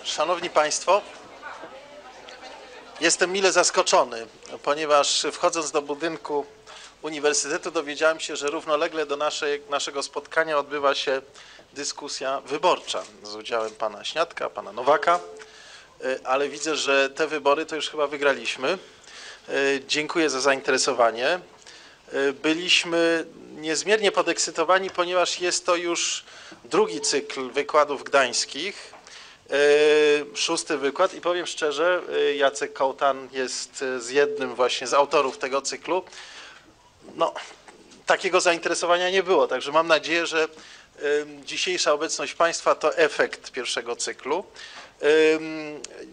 Szanowni Państwo, jestem mile zaskoczony, ponieważ wchodząc do budynku Uniwersytetu dowiedziałem się, że równolegle do naszego spotkania odbywa się dyskusja wyborcza z udziałem pana Śniadka, pana Nowaka, ale widzę, że te wybory to już chyba wygraliśmy. Dziękuję za zainteresowanie. Byliśmy niezmiernie podekscytowani, ponieważ jest to już drugi cykl wykładów gdańskich, 6. wykład i powiem szczerze, Jacek Kołtan jest z jednym właśnie z autorów tego cyklu. No, takiego zainteresowania nie było, także mam nadzieję, że dzisiejsza obecność Państwa to efekt pierwszego cyklu.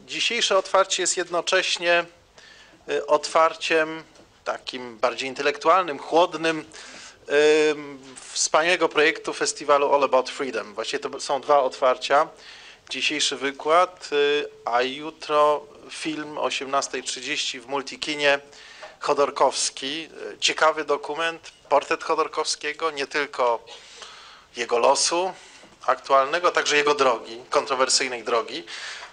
Dzisiejsze otwarcie jest jednocześnie otwarciem takim bardziej intelektualnym, chłodnym, wspaniałego projektu festiwalu All About Freedom. Właściwie to są dwa otwarcia. Dzisiejszy wykład, a jutro film o 18:30 w Multikinie Chodorkowski. Ciekawy dokument, portret Chodorkowskiego, nie tylko jego losu aktualnego, także jego drogi, kontrowersyjnej drogi.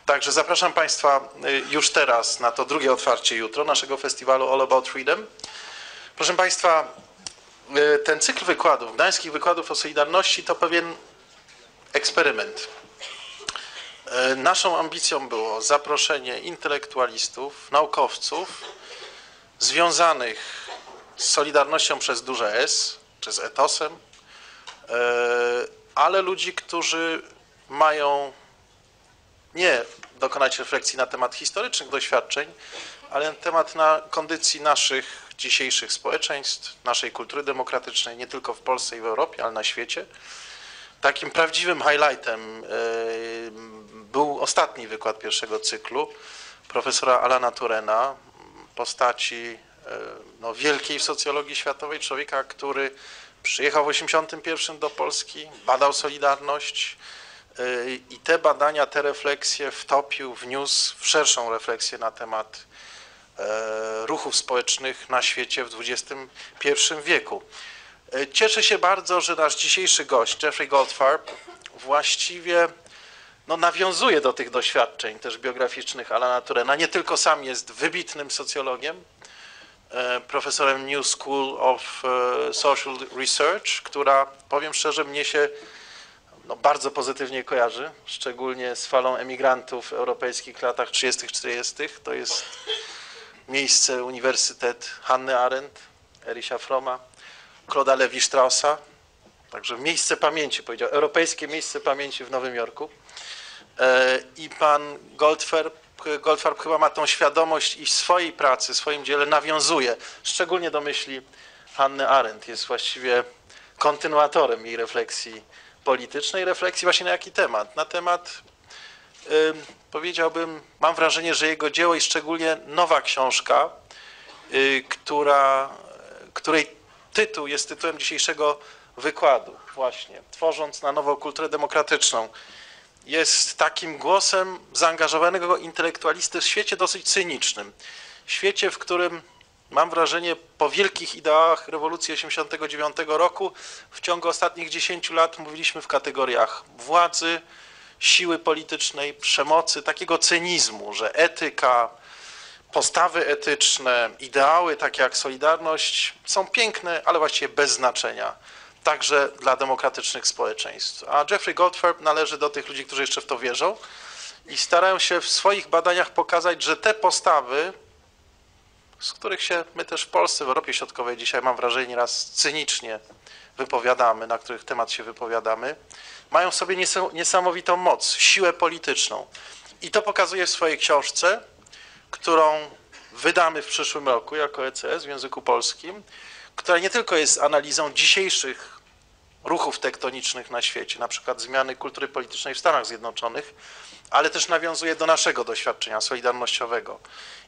Także zapraszam Państwa już teraz na to drugie otwarcie jutro naszego festiwalu All About Freedom. Proszę Państwa, ten cykl wykładów, gdańskich wykładów o Solidarności to pewien eksperyment. Naszą ambicją było zaproszenie intelektualistów, naukowców związanych z Solidarnością przez duże S, czy z etosem, ale ludzi, którzy mają nie dokonać refleksji na temat historycznych doświadczeń, ale na temat kondycji naszych dzisiejszych społeczeństw, naszej kultury demokratycznej, nie tylko w Polsce i w Europie, ale na świecie. Takim prawdziwym highlightem był ostatni wykład pierwszego cyklu profesora Alana Turena, postaci wielkiej w socjologii światowej, człowieka, który przyjechał w 1981 do Polski, badał Solidarność i te badania, te refleksje wtopił, wniósł w szerszą refleksję na temat ruchów społecznych na świecie w XXI wieku. Cieszę się bardzo, że nasz dzisiejszy gość, Jeffrey Goldfarb, właściwie nawiązuje do tych doświadczeń też biograficznych Alana Turena. Nie tylko sam jest wybitnym socjologiem, profesorem New School of Social Research, która, powiem szczerze, mnie się bardzo pozytywnie kojarzy, szczególnie z falą emigrantów europejskich w latach 30., 40. To jest miejsce, Uniwersytet Hanny Arendt, Erich Froma, Claude'a Lévi-Straussa, także miejsce pamięci, powiedział, europejskie miejsce pamięci w Nowym Jorku. I pan Goldfarb chyba ma tą świadomość i w swojej pracy, w swoim dziele nawiązuje, szczególnie do myśli Hanny Arendt, jest właściwie kontynuatorem jej refleksji politycznej, refleksji właśnie na jaki temat? Na temat, powiedziałbym, mam wrażenie, że jego dzieło i szczególnie nowa książka, której tytuł jest tytułem dzisiejszego wykładu, właśnie, tworząc na nowo kulturę demokratyczną, jest takim głosem zaangażowanego intelektualisty w świecie dosyć cynicznym. W świecie, w którym mam wrażenie po wielkich ideałach rewolucji 1989 roku w ciągu ostatnich 10 lat mówiliśmy w kategoriach władzy, siły politycznej, przemocy, takiego cynizmu, że etyka, postawy etyczne, ideały takie jak Solidarność są piękne, ale właściwie bez znaczenia, także dla demokratycznych społeczeństw. A Jeffrey Goldfarb należy do tych ludzi, którzy jeszcze w to wierzą i starają się w swoich badaniach pokazać, że te postawy, z których się my też w Polsce, w Europie Środkowej dzisiaj mam wrażenie nieraz cynicznie wypowiadamy, na których temat się wypowiadamy, mają w sobie niesamowitą moc, siłę polityczną. I to pokazuje w swojej książce, którą wydamy w przyszłym roku jako ECS w języku polskim, która nie tylko jest analizą dzisiejszych ruchów tektonicznych na świecie, na przykład zmiany kultury politycznej w Stanach Zjednoczonych, ale też nawiązuje do naszego doświadczenia solidarnościowego.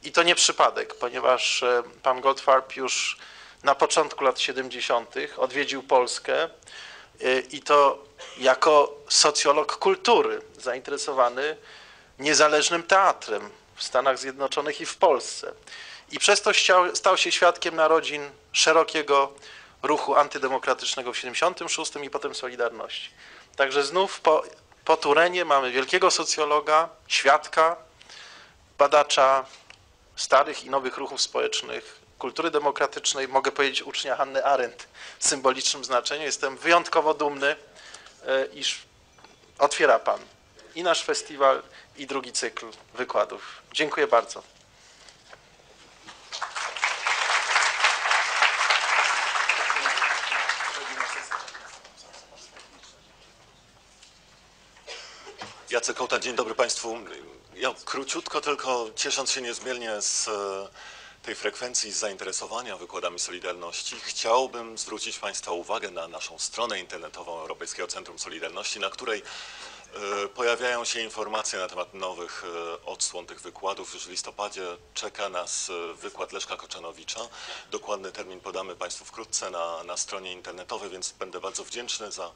I to nie przypadek, ponieważ pan Goldfarb już na początku lat 70. odwiedził Polskę i to jako socjolog kultury, zainteresowany niezależnym teatrem w Stanach Zjednoczonych i w Polsce. I przez to stał się świadkiem narodzin szerokiego ruchu antydemokratycznego w 76. i potem Solidarności. Także znów po Po Turenie mamy wielkiego socjologa, świadka, badacza starych i nowych ruchów społecznych, kultury demokratycznej, mogę powiedzieć ucznia Hannah Arendt w symbolicznym znaczeniu. Jestem wyjątkowo dumny, iż otwiera Pan i nasz festiwal, i drugi cykl wykładów. Dziękuję bardzo. Jacek Kołta, dzień dobry Państwu. Ja króciutko, tylko ciesząc się niezmiernie z tej frekwencji, z zainteresowania wykładami Solidarności, chciałbym zwrócić Państwa uwagę na naszą stronę internetową Europejskiego Centrum Solidarności, na której pojawiają się informacje na temat nowych odsłon tych wykładów. Już w listopadzie czeka nas wykład Leszka Koczanowicza. Dokładny termin podamy Państwu wkrótce na stronie internetowej, więc będę bardzo wdzięczny za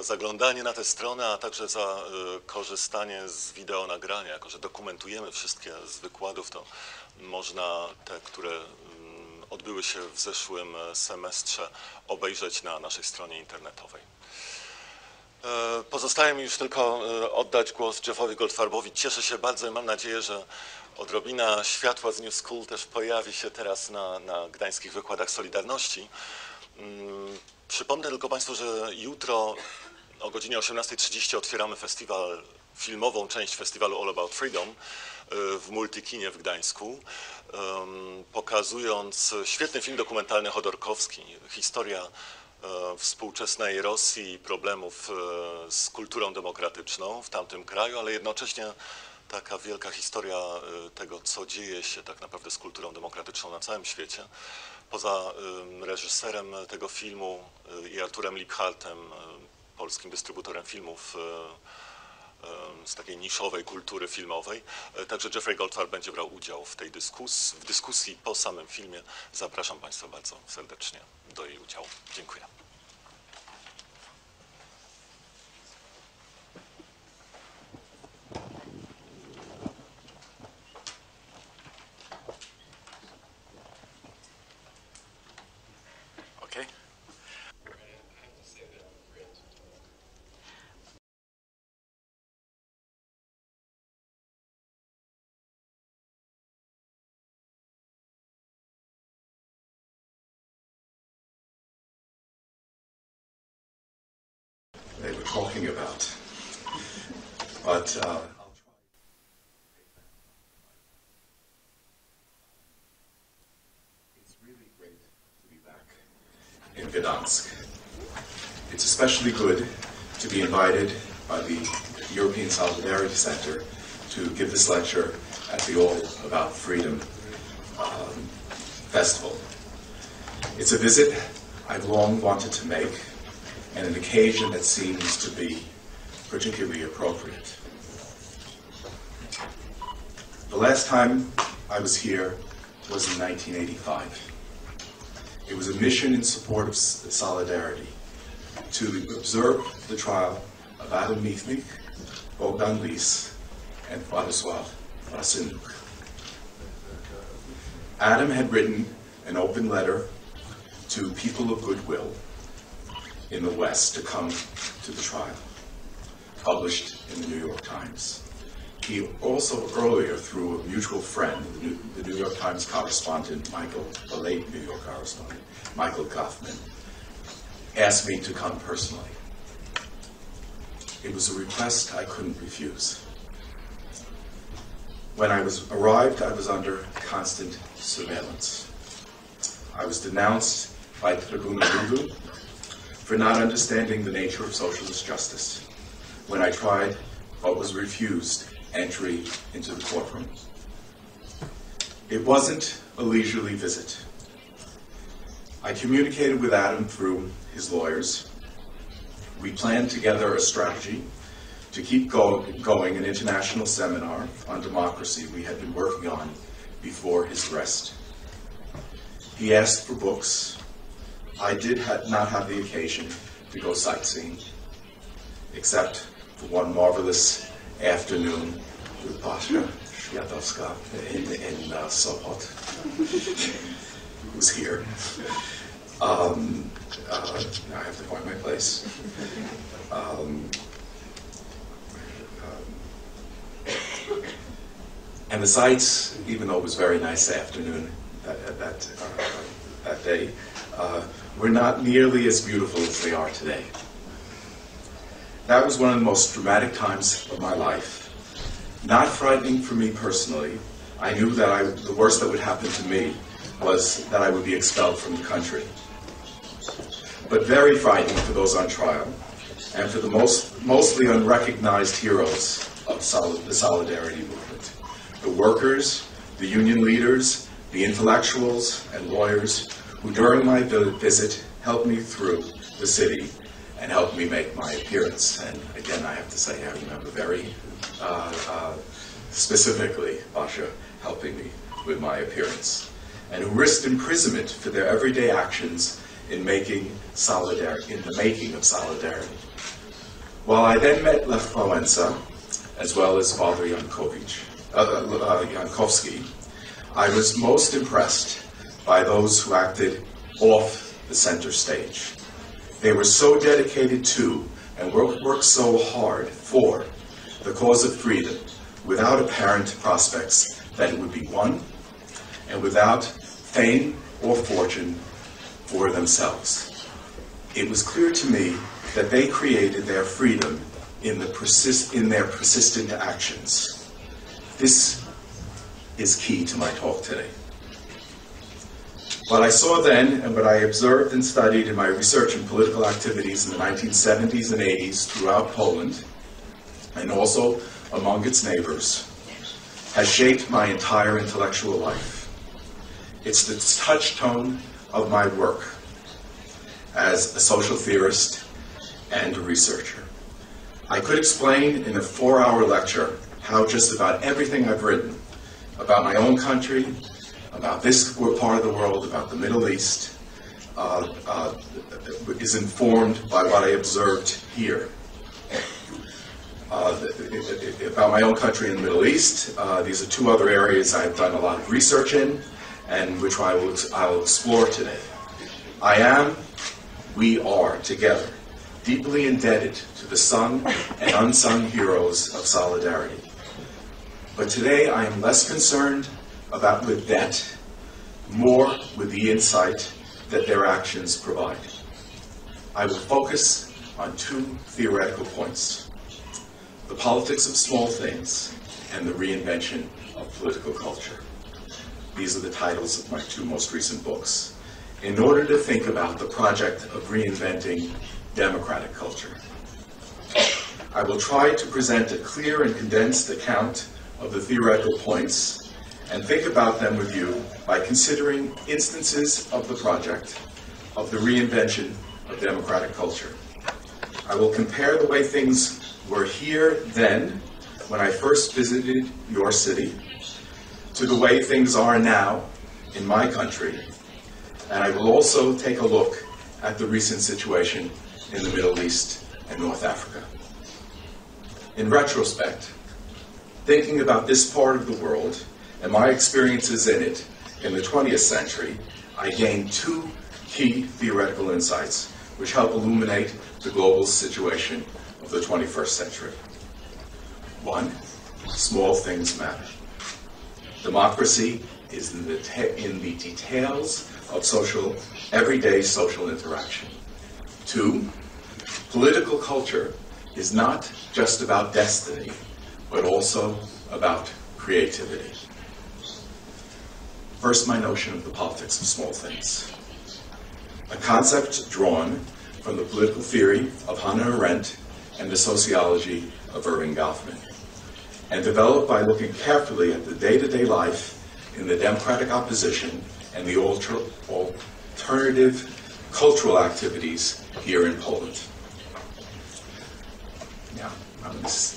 zaglądanie na tę stronę, a także za korzystanie z wideo nagrania. Jako że dokumentujemy wszystkie z wykładów, to można te, które odbyły się w zeszłym semestrze, obejrzeć na naszej stronie internetowej. Pozostaje mi już tylko oddać głos Jeffowi Goldfarbowi. Cieszę się bardzo i mam nadzieję, że odrobina światła z New School też pojawi się teraz na gdańskich wykładach Solidarności. Przypomnę tylko Państwu, że jutro o godzinie 18:30 otwieramy festiwal, filmową część festiwalu All About Freedom w Multikinie w Gdańsku, pokazując świetny film dokumentalny Chodorkowski, historia współczesnej Rosji i problemów z kulturą demokratyczną w tamtym kraju, ale jednocześnie taka wielka historia tego, co dzieje się tak naprawdę z kulturą demokratyczną na całym świecie. Poza reżyserem tego filmu i Arturem Liphartem, polskim dystrybutorem filmów z takiej niszowej kultury filmowej, także Jeffrey Goldfarb będzie brał udział w tej dyskusji po samym filmie. Zapraszam Państwa bardzo serdecznie do jej udziału. Dziękuję. Okay. They were talking about. But it's really great to be back in Gdańsk. It's especially good to be invited by the European Solidarity Center to give this lecture at the All About Freedom Festival. It's a visit I've long wanted to make, and an occasion that seems to be particularly appropriate. The last time I was here was in 1985. It was a mission in support of solidarity to observe the trial of Adam Michnik, Bogdan Lis, and Władysław Wasynuk. Adam had written an open letter to people of goodwill in the West to come to the trial, published in the New York Times. He also earlier, through a mutual friend, the New York Times correspondent, the late New York correspondent, Michael Kaufman, asked me to come personally. It was a request I couldn't refuse. When I arrived, I was under constant surveillance. I was denounced by Tribuna Ludu for not understanding the nature of socialist justice when I tried but was refused entry into the courtroom. It wasn't a leisurely visit. I communicated with Adam through his lawyers. We planned together a strategy to keep going an international seminar on democracy we had been working on before his arrest. He asked for books. I did not have the occasion to go sightseeing, except for one marvelous afternoon with Pasha Światowska in Sopot, who was here. Now I have to find my place. And the sights, even though it was a very nice afternoon that day, were not nearly as beautiful as they are today. That was one of the most dramatic times of my life. Not frightening for me personally. I knew that the worst that would happen to me was that I would be expelled from the country. But very frightening for those on trial, and for the mostly unrecognized heroes of the Solidarity movement. The workers, the union leaders, the intellectuals and lawyers who during my visit helped me through the city and helped me make my appearance. And again, I have to say, I remember very specifically Basha helping me with my appearance, and who risked imprisonment for their everyday actions in the making of solidarity. While I then met Lech Wałęsa, as well as Father Jankowski, I was most impressed by those who acted off the center stage. They were so dedicated to and worked so hard for the cause of freedom without apparent prospects that it would be won, and without fame or fortune for themselves. It was clear to me that they created their freedom in their persistent actions. This is key to my talk today. What I saw then, and what I observed and studied in my research and political activities in the 1970s and 80s throughout Poland, and also among its neighbors, has shaped my entire intellectual life. It's the touchstone of my work as a social theorist and a researcher. I could explain in a 4-hour lecture how just about everything I've written about my own country, about this part of the world, about the Middle East, is informed by what I observed here. About my own country in the Middle East, these are 2 other areas I've done a lot of research in, and which I'll explore today. We are together deeply indebted to the sung and unsung heroes of solidarity. But today I am less concerned with that, more with the insight that their actions provide. I will focus on 2 theoretical points: the politics of small things and the reinvention of political culture. These are the titles of my 2 most recent books, in order to think about the project of reinventing democratic culture. I will try to present a clear and condensed account of the theoretical points and think about them with you by considering instances of the project of the reinvention of democratic culture. I will compare the way things were here then, when I first visited your city, to the way things are now in my country, and I will also take a look at the recent situation in the Middle East and North Africa. In retrospect, thinking about this part of the world and my experiences in it in the 20th century, I gained 2 key theoretical insights which help illuminate the global situation of the 21st century. 1, small things matter. Democracy is in the details of everyday social interaction. 2, political culture is not just about destiny, but also about creativity. First, my notion of the politics of small things. A concept drawn from the political theory of Hannah Arendt and the sociology of Irving Goffman, and developed by looking carefully at the day-to-day life in the democratic opposition and the alternative cultural activities here in Poland. Now, I'm going to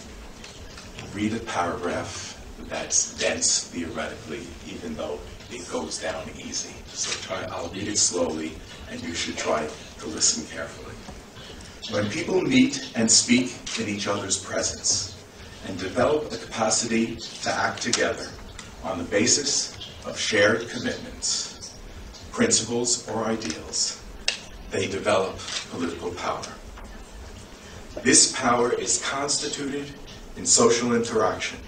read a paragraph that's dense theoretically, even though it goes down easy. So I'll read it slowly, and you should try to listen carefully. When people meet and speak in each other's presence and develop the capacity to act together on the basis of shared commitments, principles, or ideals, they develop political power. This power is constituted in social interaction,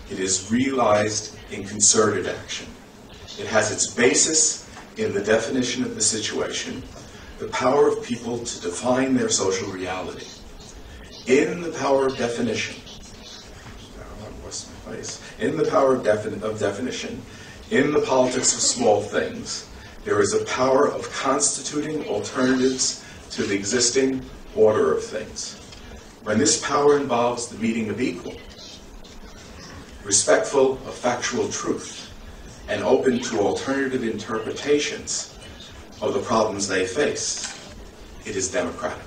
It is realized in concerted action. It has its basis in the definition of the situation, the power of people to define their social reality. In the power of definition, in the power of definition, in the politics of small things, there is a power of constituting alternatives to the existing order of things. When this power involves the meeting of equal, respectful of factual truth, and open to alternative interpretations of the problems they face, it is democratic.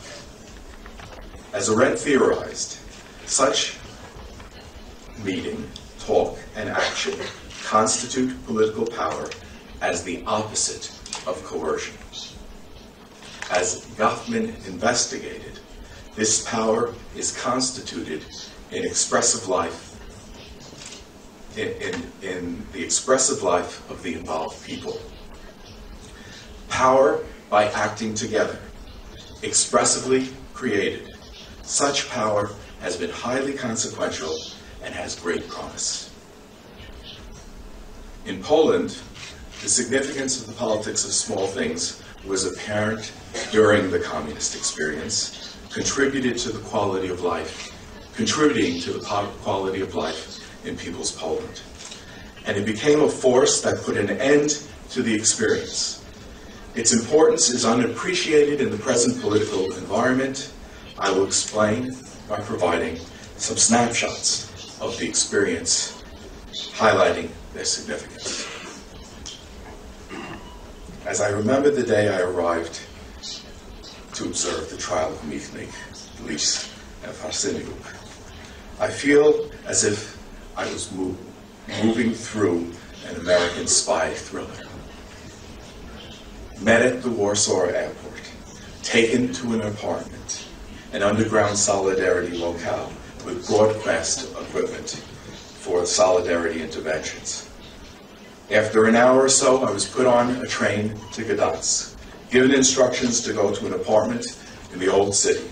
As Arendt theorized, such meeting, talk, and action constitute political power as the opposite of coercion. As Goffman investigated, this power is constituted in expressive life, in the expressive life of the involved people. Power by acting together, expressively created. Such power has been highly consequential and has great promise. In Poland, the significance of the politics of small things was apparent during the communist experience, contributing to the quality of life in people's Poland. And it became a force that put an end to the experience. Its importance is unappreciated in the present political environment. I will explain by providing some snapshots of the experience, highlighting their significance. As I remember the day I arrived to observe the trial of Michnik, Lis, and Farsyniuk, I feel as if I was moving through an American spy thriller. Met at the Warsaw airport, taken to an apartment, an underground solidarity locale with broadcast equipment for solidarity interventions. After an hour or so, I was put on a train to Gdańsk, given instructions to go to an apartment in the old city.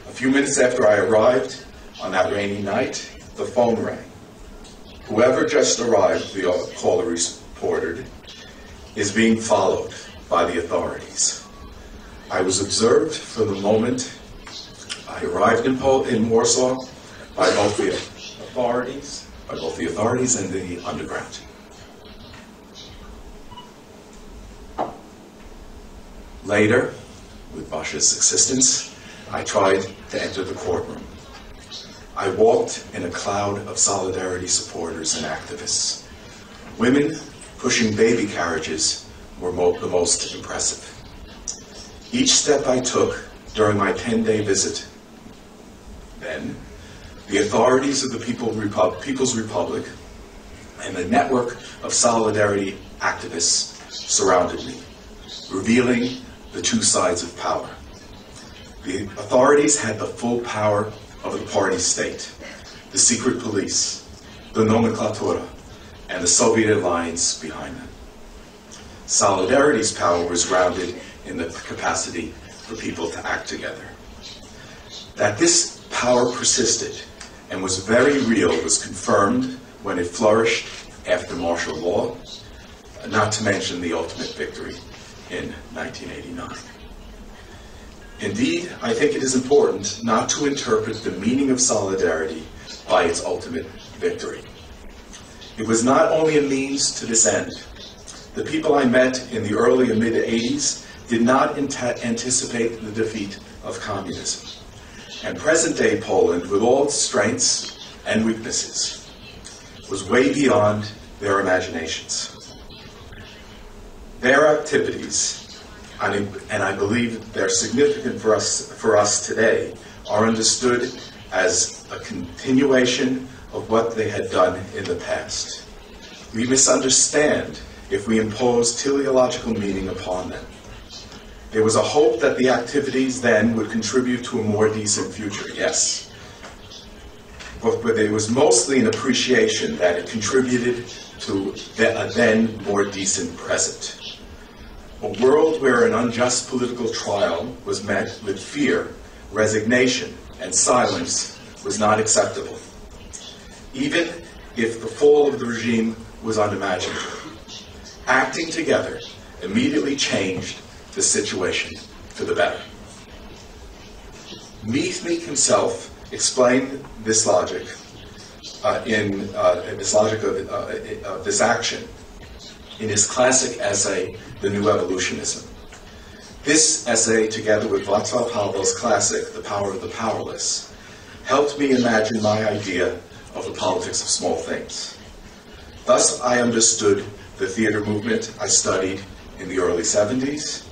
A few minutes after I arrived, on that rainy night, the phone rang. Whoever just arrived, the caller reported, is being followed by the authorities. I was observed from the moment I arrived in Warsaw by both the authorities and the underground. Later, with Basha's assistance, I tried to enter the courtroom. I walked in a cloud of solidarity supporters and activists. Women pushing baby carriages were the most impressive. Each step I took during my 10-day visit, then, the authorities of the People's Republic and the network of solidarity activists surrounded me, revealing the two sides of power. The authorities had the full power of the party state, the secret police, the nomenklatura, and the Soviet alliance behind them. Solidarity's power was grounded in the capacity for people to act together. That this power persisted and was very real was confirmed when it flourished after martial law, not to mention the ultimate victory in 1989. Indeed, I think it is important not to interpret the meaning of solidarity by its ultimate victory. It was not only a means to this end. The people I met in the early and mid-'80s did not anticipate the defeat of communism. And present-day Poland, with all its strengths and weaknesses, was way beyond their imaginations. Their activities, and I believe they're significant for us today, are understood as a continuation of what they had done in the past. We misunderstand if we impose teleological meaning upon them. There was a hope that the activities then would contribute to a more decent future, yes. But there was mostly an appreciation that it contributed to a then more decent present. A world where an unjust political trial was met with fear, resignation, and silence was not acceptable. Even if the fall of the regime was unimaginable. Acting together immediately changed the situation for the better. Meathmeek himself explained this logic of this action in his classic essay, The New Evolutionism. This essay, together with Václav Havel's classic, The Power of the Powerless, helped me imagine my idea of the politics of small things. Thus, I understood the theater movement I studied in the early 70s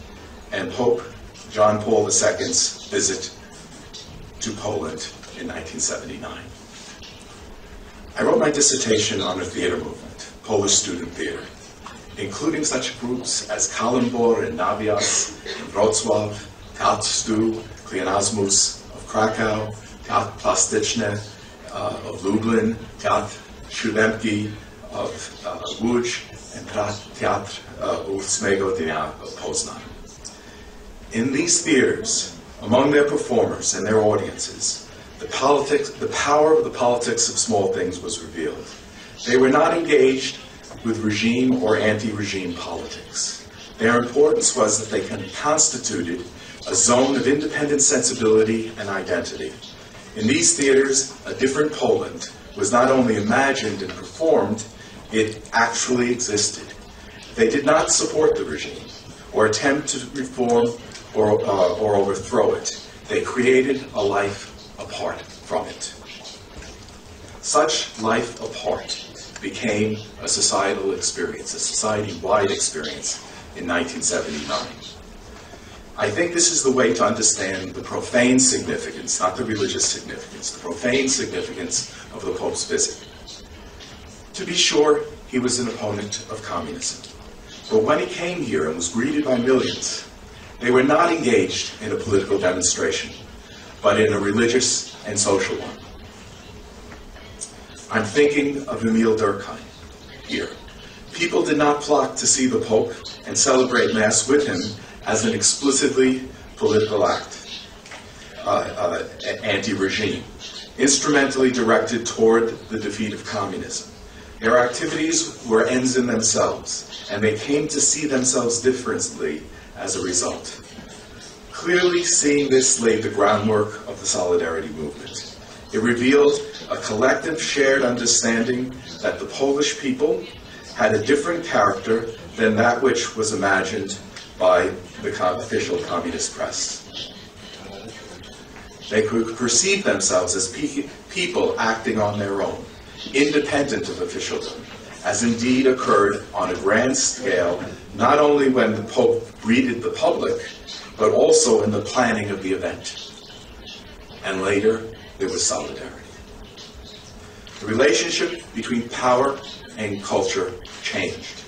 and Pope John Paul II's visit to Poland in 1979. I wrote my dissertation on the theater movement, Polish student theater, including such groups as Kalambor and Navias in Wrocław, Teatr Stu, Kleonasmus of Krakow, Teatr Plastyczny of Lublin, Teatr Siódemki of Łódź, and Teatr Ósmego Dnia of Poznań. In these theaters, among their performers and their audiences, the power of the politics of small things was revealed. They were not engaged with regime or anti-regime politics. Their importance was that they constituted a zone of independent sensibility and identity. In these theaters, a different Poland was not only imagined and performed, it actually existed. They did not support the regime or attempt to reform or overthrow it. They created a life apart from it. Such life apart became a societal experience, a society-wide experience in 1979. I think this is the way to understand the profane significance, not the religious significance, the profane significance of the Pope's visit. To be sure, he was an opponent of communism. But when he came here and was greeted by millions, they were not engaged in a political demonstration, but in a religious and social one. I'm thinking of Emil Durkheim here. People did not flock to see the Pope and celebrate Mass with him as an explicitly political act, anti-regime, instrumentally directed toward the defeat of communism. Their activities were ends in themselves, and they came to see themselves differently as a result. Clearly, seeing this laid the groundwork of the Solidarity movement. It revealed a collective shared understanding that the Polish people had a different character than that which was imagined by the official communist press. They could perceive themselves as people acting on their own, independent of officialdom, as indeed occurred on a grand scale, not only when the Pope greeted the public, but also in the planning of the event. And later, there was solidarity. The relationship between power and culture changed,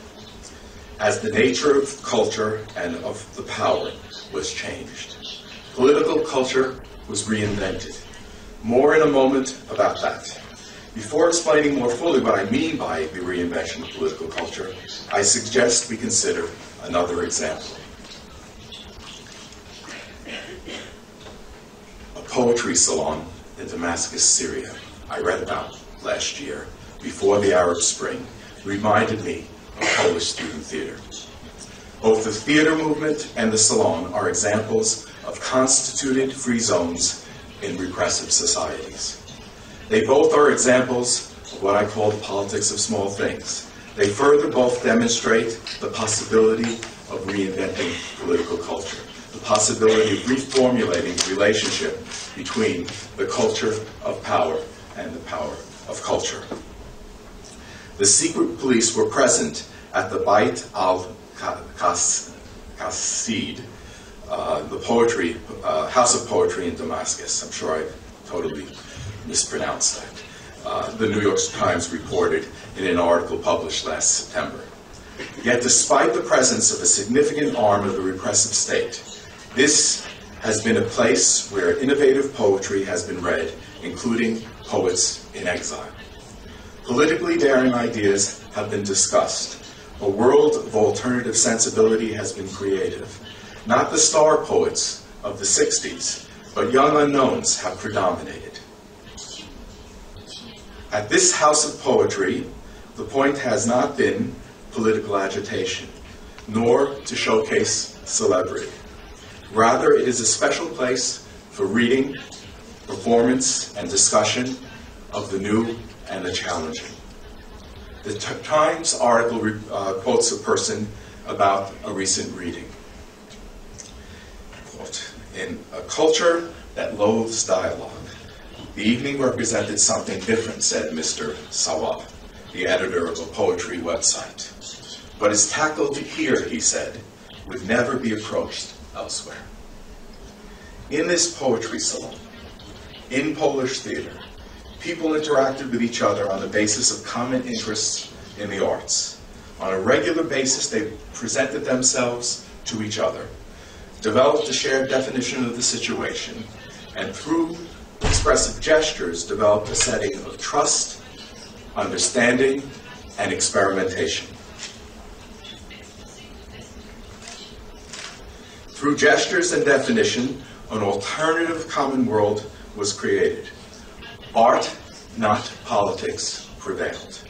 as the nature of culture and of the power was changed. Political culture was reinvented. More in a moment about that. Before explaining more fully what I mean by the reinvention of political culture, I suggest we consider another example. A poetry salon in Damascus, Syria, I read about last year, before the Arab Spring, reminded me of Polish student theater. Both the theater movement and the salon are examples of constituted free zones in repressive societies. They both are examples of what I call the politics of small things. They further both demonstrate the possibility of reinventing political culture, the possibility of reformulating the relationship between the culture of power and the power of culture. The secret police were present at the Beit al-Qasid, the poetry, house of poetry in Damascus. I'm sure I totally mispronounced that. The New York Times reported in an article published last September. Yet despite the presence of a significant arm of the repressive state, this has been a place where innovative poetry has been read, including poets in exile. Politically daring ideas have been discussed. A world of alternative sensibility has been created. Not the star poets of the 60s, but young unknowns have predominated. At this house of poetry, the point has not been political agitation, nor to showcase celebrity. Rather, it is a special place for reading, performance, and discussion of the new and the challenging. The Times article quotes a person about a recent reading. Quote, "In a culture that loathes dialogue, the evening represented something different," said Mr. Sawab, the editor of a poetry website. "What is tackled here," he said, "would never be approached elsewhere." In this poetry salon, in Polish theater, people interacted with each other on the basis of common interests in the arts. On a regular basis, they presented themselves to each other, developed a shared definition of the situation, and through expressive gestures, developed a setting of trust, understanding, and experimentation. Through gestures and definition, an alternative common world was created. Art, not politics, prevailed.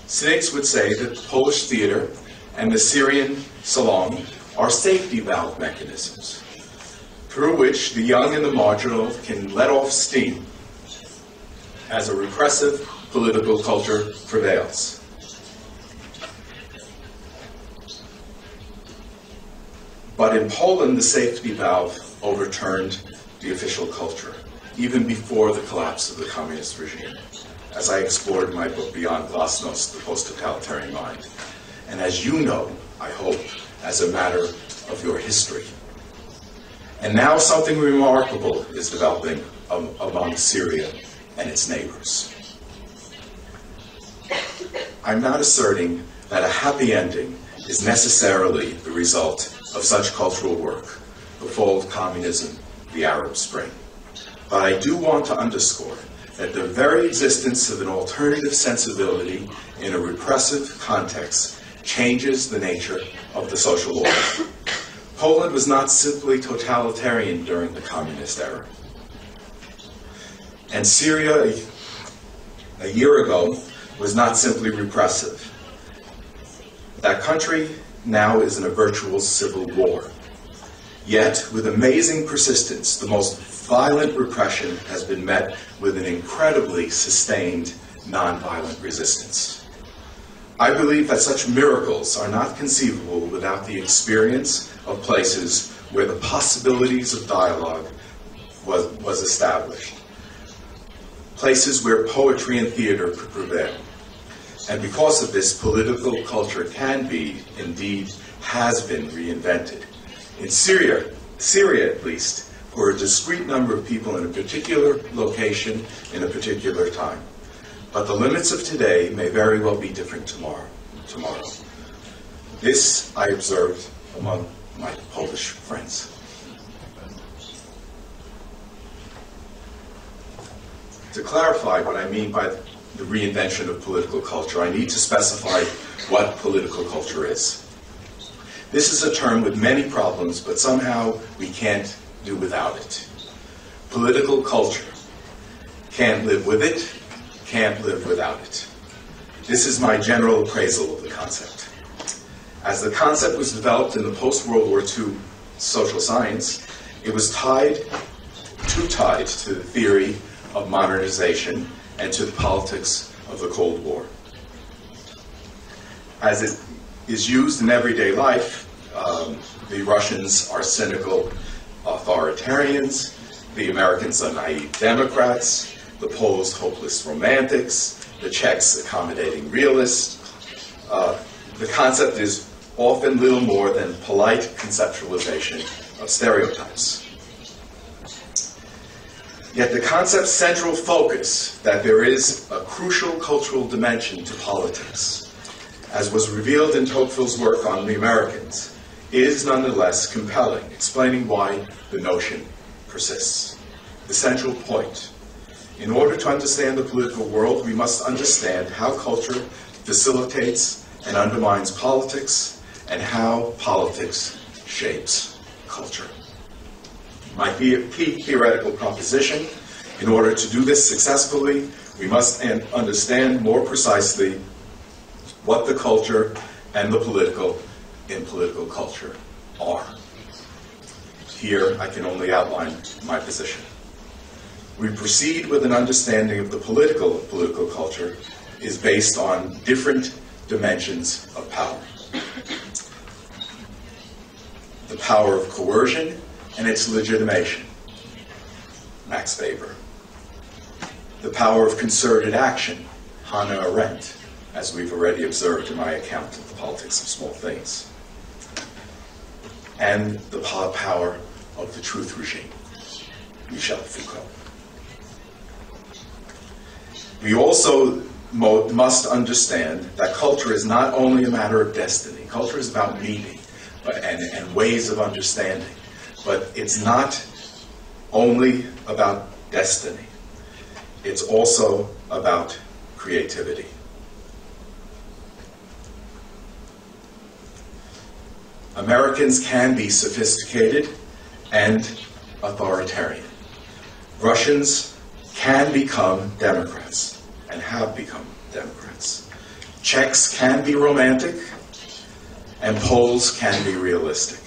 Cynics would say that the Polish theater and the Syrian salon are safety valve mechanisms through which the young and the marginal can let off steam as a repressive political culture prevails. But in Poland, the safety valve overturned the official culture, even before the collapse of the communist regime, as I explored in my book Beyond Glasnost, The Post-Totalitarian Mind, and as you know, I hope, as a matter of your history. And now something remarkable is developing among Syria and its neighbors. I'm not asserting that a happy ending is necessarily the result of such cultural work, the fall of communism, the Arab Spring. But I do want to underscore that the very existence of an alternative sensibility in a repressive context changes the nature of the social order. Poland was not simply totalitarian during the communist era. And Syria, a year ago, was not simply repressive. That country now is in a virtual civil war. Yet, with amazing persistence, the most violent repression has been met with an incredibly sustained nonviolent resistance. I believe that such miracles are not conceivable without the experience of places where the possibilities of dialogue was established. Places where poetry and theater could prevail. And because of this, political culture can be, indeed, has been reinvented. In Syria at least, for a discrete number of people in a particular location, in a particular time. But the limits of today may very well be different tomorrow. This I observed among my Polish friends. To clarify what I mean by the reinvention of political culture, I need to specify what political culture is. This is a term with many problems, but somehow we can't do without it. Political culture. Can't live with it, can't live without it. This is my general appraisal of the concept. As the concept was developed in the post-World War II social science, it was tied to the theory of modernization and to the politics of the Cold War. As it is used in everyday life, the Russians are cynical authoritarians, the Americans are naive Democrats, the Poles hopeless romantics, the Czechs accommodating realists. The concept is often little more than polite conceptualization of stereotypes. Yet the concept's central focus, that there is a crucial cultural dimension to politics, as was revealed in Tocqueville's work on the Americans, is nonetheless compelling, explaining why the notion persists. The central point. In order to understand the political world, we must understand how culture facilitates and undermines politics, and how politics shapes culture. My key theoretical proposition In order to do this successfully, we must understand more precisely what the culture and the political in political culture are. Here, I can only outline my position. We proceed with an understanding of the political culture is based on different dimensions of power. The power of coercion and its legitimation, Max Weber. The power of concerted action, Hannah Arendt, as we've already observed in my account of the politics of small things. And the power of the truth regime, Michel Foucault. We also must understand that culture is not only a matter of destiny. Culture is about meaning and ways of understanding. But it's not only about destiny. It's also about creativity. Americans can be sophisticated and authoritarian. Russians can become Democrats and have become Democrats. Czechs can be romantic and Poles can be realistic.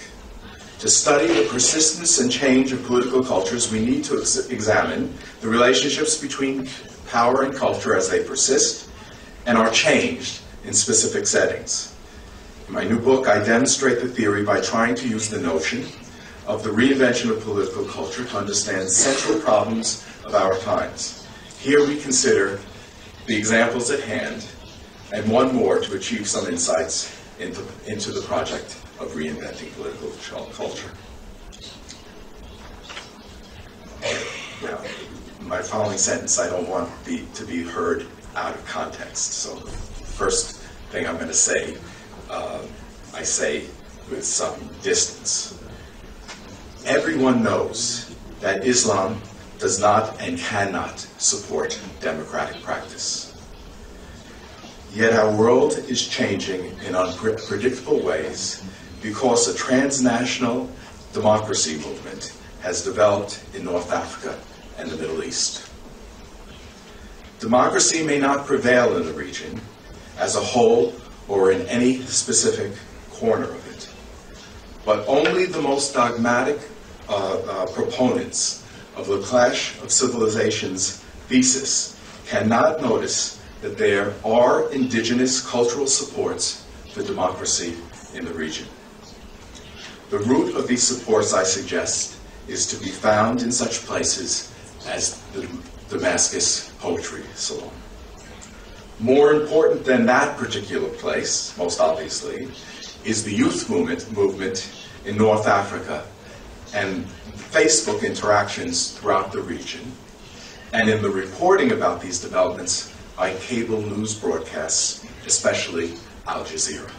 To study the persistence and change of political cultures, we need to examine the relationships between power and culture as they persist and are changed in specific settings. In my new book, I demonstrate the theory by trying to use the notion of the reinvention of political culture to understand central problems of our times. Here we consider the examples at hand and one more to achieve some insights into the project of reinventing political culture. Now, my following sentence I don't want to be heard out of context. So the first thing I'm going to say, I say with some distance. Everyone knows that Islam does not and cannot support democratic practice. Yet our world is changing in unpredictable ways because a transnational democracy movement has developed in North Africa and the Middle East. Democracy may not prevail in the region as a whole or in any specific corner of it, but only the most dogmatic proponents of the clash of civilizations thesis cannot notice that there are indigenous cultural supports for democracy in the region. The root of these supports, I suggest, is to be found in such places as the Damascus Poetry Salon. More important than that particular place, most obviously, is the youth movement in North Africa and Facebook interactions throughout the region, and in the reporting about these developments by cable news broadcasts, especially Al Jazeera.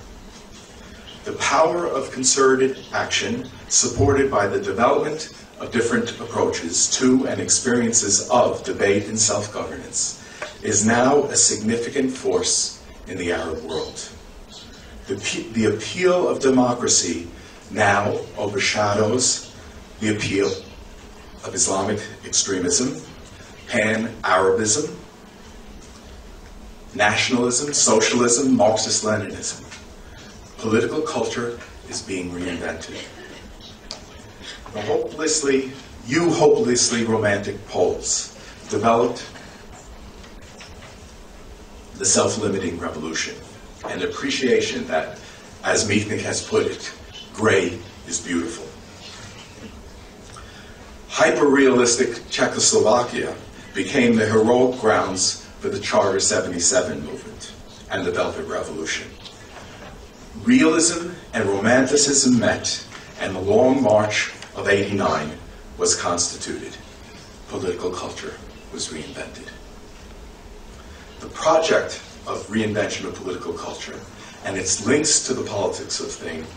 The power of concerted action, supported by the development of different approaches to and experiences of debate and self-governance, is now a significant force in the Arab world. The appeal of democracy now overshadows the appeal of Islamic extremism, pan-Arabism, nationalism, socialism, Marxist-Leninism. Political culture is being reinvented. The hopelessly romantic Poles developed the self-limiting revolution, an appreciation that, as Michnik has put it, gray is beautiful. Hyper-realistic Czechoslovakia became the heroic grounds for the Charter 77 movement and the Velvet Revolution. Realism and romanticism met, and the Long March of '89 was constituted. Political culture was reinvented. The project of reinvention of political culture and its links to the politics of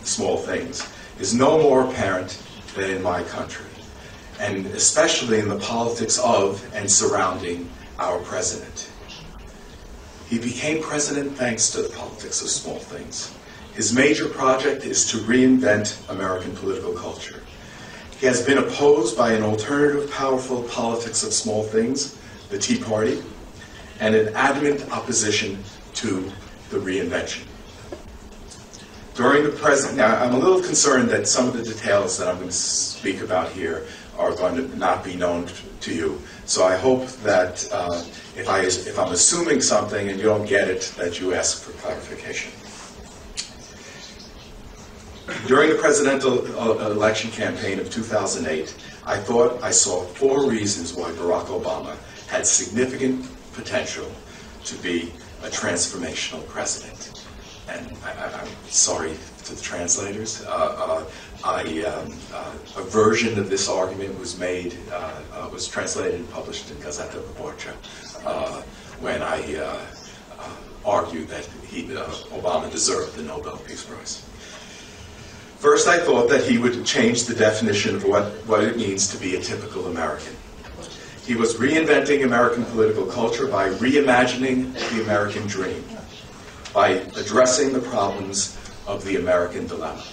small things is no more apparent than in my country, and especially in the politics of and surrounding our president. He became president thanks to the politics of small things. His major project is to reinvent American political culture. He has been opposed by an alternative, powerful politics of small things, the Tea Party, and an adamant opposition to the reinvention. During the now I'm a little concerned that some of the details that I'm going to speak about here are going to not be known to you. So I hope that if I'm assuming something and you don't get it, that you ask for clarification. During the presidential election campaign of 2008, I thought I saw 4 reasons why Barack Obama had significant potential to be a transformational president. And I'm sorry to the translators. A version of this argument was made, was translated and published in Gazeta Wyborcza when I argued that Obama deserved the Nobel Peace Prize. First, I thought that he would change the definition of what it means to be a typical American. He was reinventing American political culture by reimagining the American dream, by addressing the problems of the American dilemma.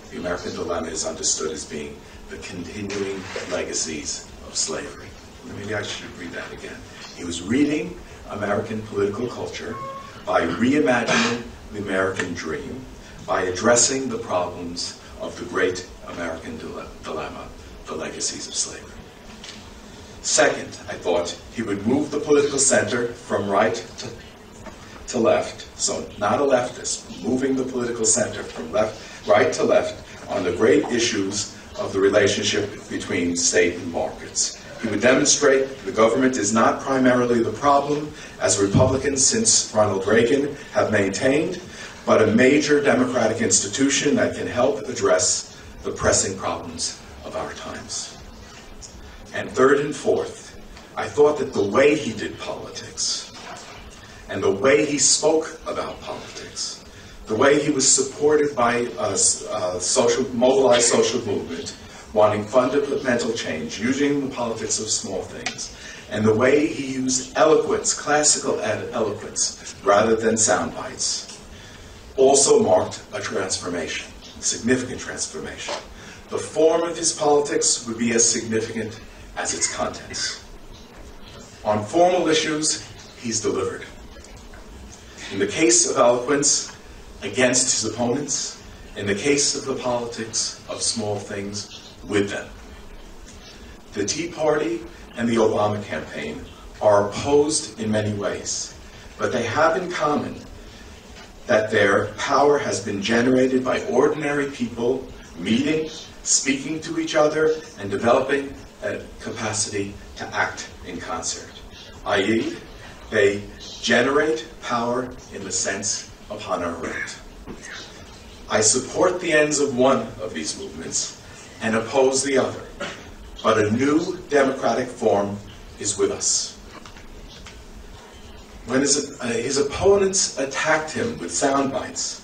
The American dilemma is understood as being the continuing legacies of slavery. Maybe I should read that again. He was reading American political culture by reimagining the American dream, by addressing the problems of the great American dilemma, the legacies of slavery. Second, I thought he would move the political center from right to left, so not a leftist, moving the political center from right to left on the great issues of the relationship between state and markets. He would demonstrate the government is not primarily the problem, as Republicans since Ronald Reagan have maintained, but a major democratic institution that can help address the pressing problems of our times. And third and fourth, I thought that the way he did politics, and the way he spoke about politics, the way he was supported by a mobilized social movement, wanting fundamental change, using the politics of small things, and the way he used eloquence, classical eloquence, rather than sound bites, also marked a transformation, a significant transformation. The form of his politics would be as significant as its contents. On formal issues, he's delivered. In the case of eloquence, against his opponents. In the case of the politics of small things, with them. The Tea Party and the Obama campaign are opposed in many ways, but they have in common that their power has been generated by ordinary people meeting, speaking to each other, and developing a capacity to act in concert, i.e., they generate power in the sense of Hannah Arendt. I support the ends of one of these movements and oppose the other, but a new democratic form is with us. When his opponents attacked him with sound bites,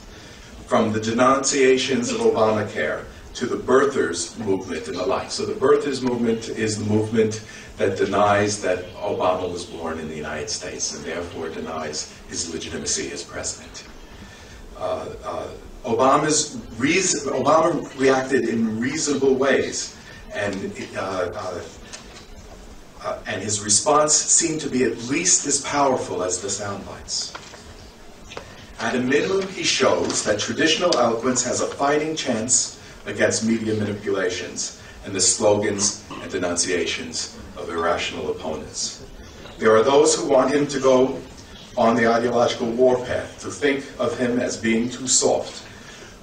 from the denunciations of Obamacare to the birthers movement and the like. So the birthers movement is the movement that denies that Obama was born in the United States and therefore denies his legitimacy as president. Obama reacted in reasonable ways, and his response seemed to be at least as powerful as the sound bites. At a minimum, he shows that traditional eloquence has a fighting chance against media manipulations and the slogans and denunciations of irrational opponents. There are those who want him to go on the ideological warpath, to think of him as being too soft,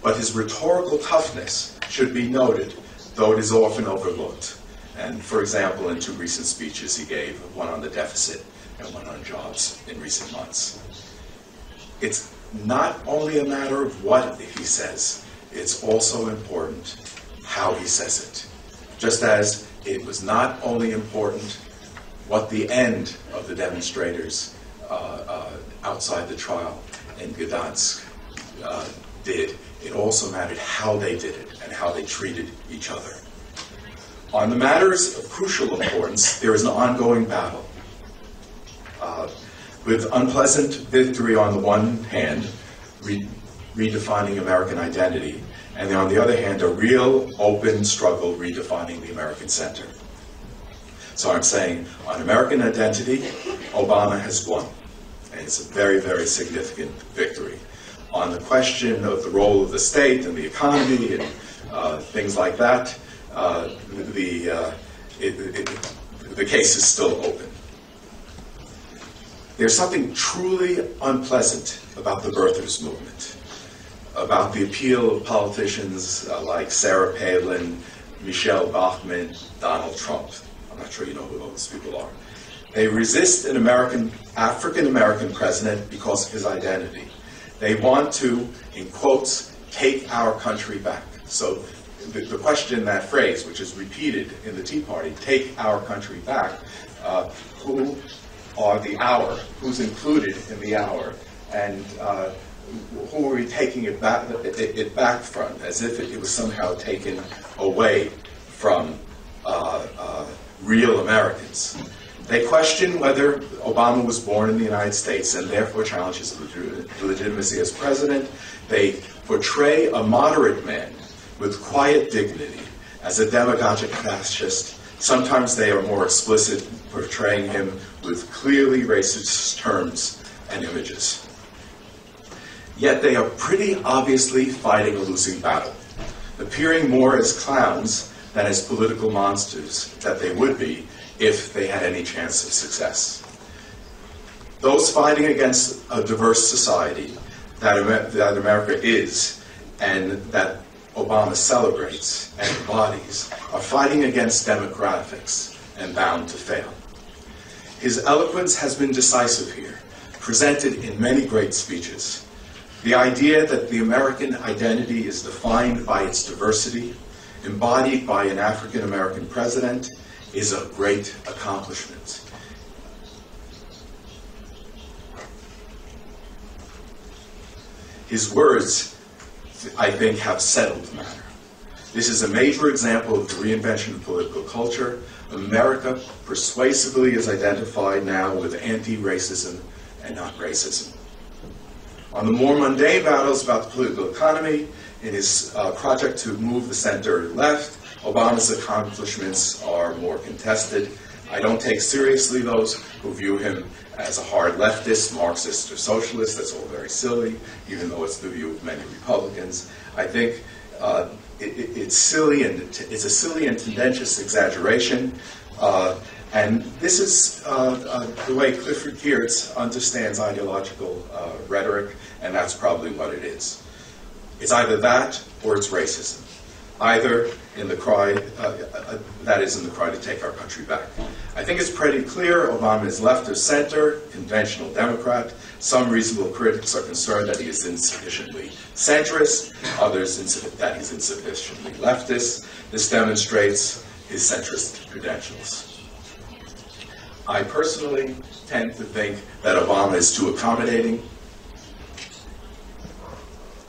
but his rhetorical toughness should be noted, though it is often overlooked. And for example, in two recent speeches he gave, one on the deficit and one on jobs in recent months. It's not only a matter of what he says, it's also important how he says it. Just as it was not only important what the end of the demonstrators outside the trial in Gdańsk did, it also mattered how they did it and how they treated each other. On the matters of crucial importance, there is an ongoing battle. With unpleasant victory on the one hand, redefining American identity, and on the other hand, a real open struggle redefining the American center. So I'm saying, on American identity, Obama has won, and it's a very, very significant victory. On the question of the role of the state and the economy and things like that, the case is still open. There's something truly unpleasant about the birthers movement, about the appeal of politicians like Sarah Palin, Michelle Bachmann, Donald Trump. I'm not sure you know who those people are. They resist an African-American president because of his identity. They want to, in quotes, take our country back. So the question, that phrase, which is repeated in the Tea Party, take our country back, who are the our, who's included in the our, and who are we taking it back from, as if it was somehow taken away from real Americans. They question whether Obama was born in the United States and therefore challenge his legitimacy as president. They portray a moderate man with quiet dignity as a demagogic fascist. Sometimes they are more explicit, portraying him with clearly racist terms and images. Yet they are pretty obviously fighting a losing battle, appearing more as clowns than as political monsters that they would be if they had any chance of success. Those fighting against a diverse society that America is and that Obama celebrates and embodies are fighting against demographics and bound to fail. His eloquence has been decisive here, presented in many great speeches. The idea that the American identity is defined by its diversity, embodied by an African-American president, is a great accomplishment. His words, I think, have settled the matter. This is a major example of the reinvention of political culture. America persuasively is identified now with anti-racism and not racism. On the more mundane battles about the political economy, in his project to move the center left, Obama's accomplishments are more contested. I don't take seriously those who view him as a hard leftist, Marxist, or socialist. That's all very silly, even though it's the view of many Republicans. I think it's silly, and it's a silly and tendentious exaggeration. And this is the way Clifford Geertz understands ideological rhetoric, and that's probably what it is. It's either that or it's racism. Either in the cry, that is in the cry to take our country back. I think it's pretty clear Obama is left of center, conventional Democrat. Some reasonable critics are concerned that he is insufficiently centrist, others that he's insufficiently leftist. This demonstrates his centrist credentials. I personally tend to think that Obama is too accommodating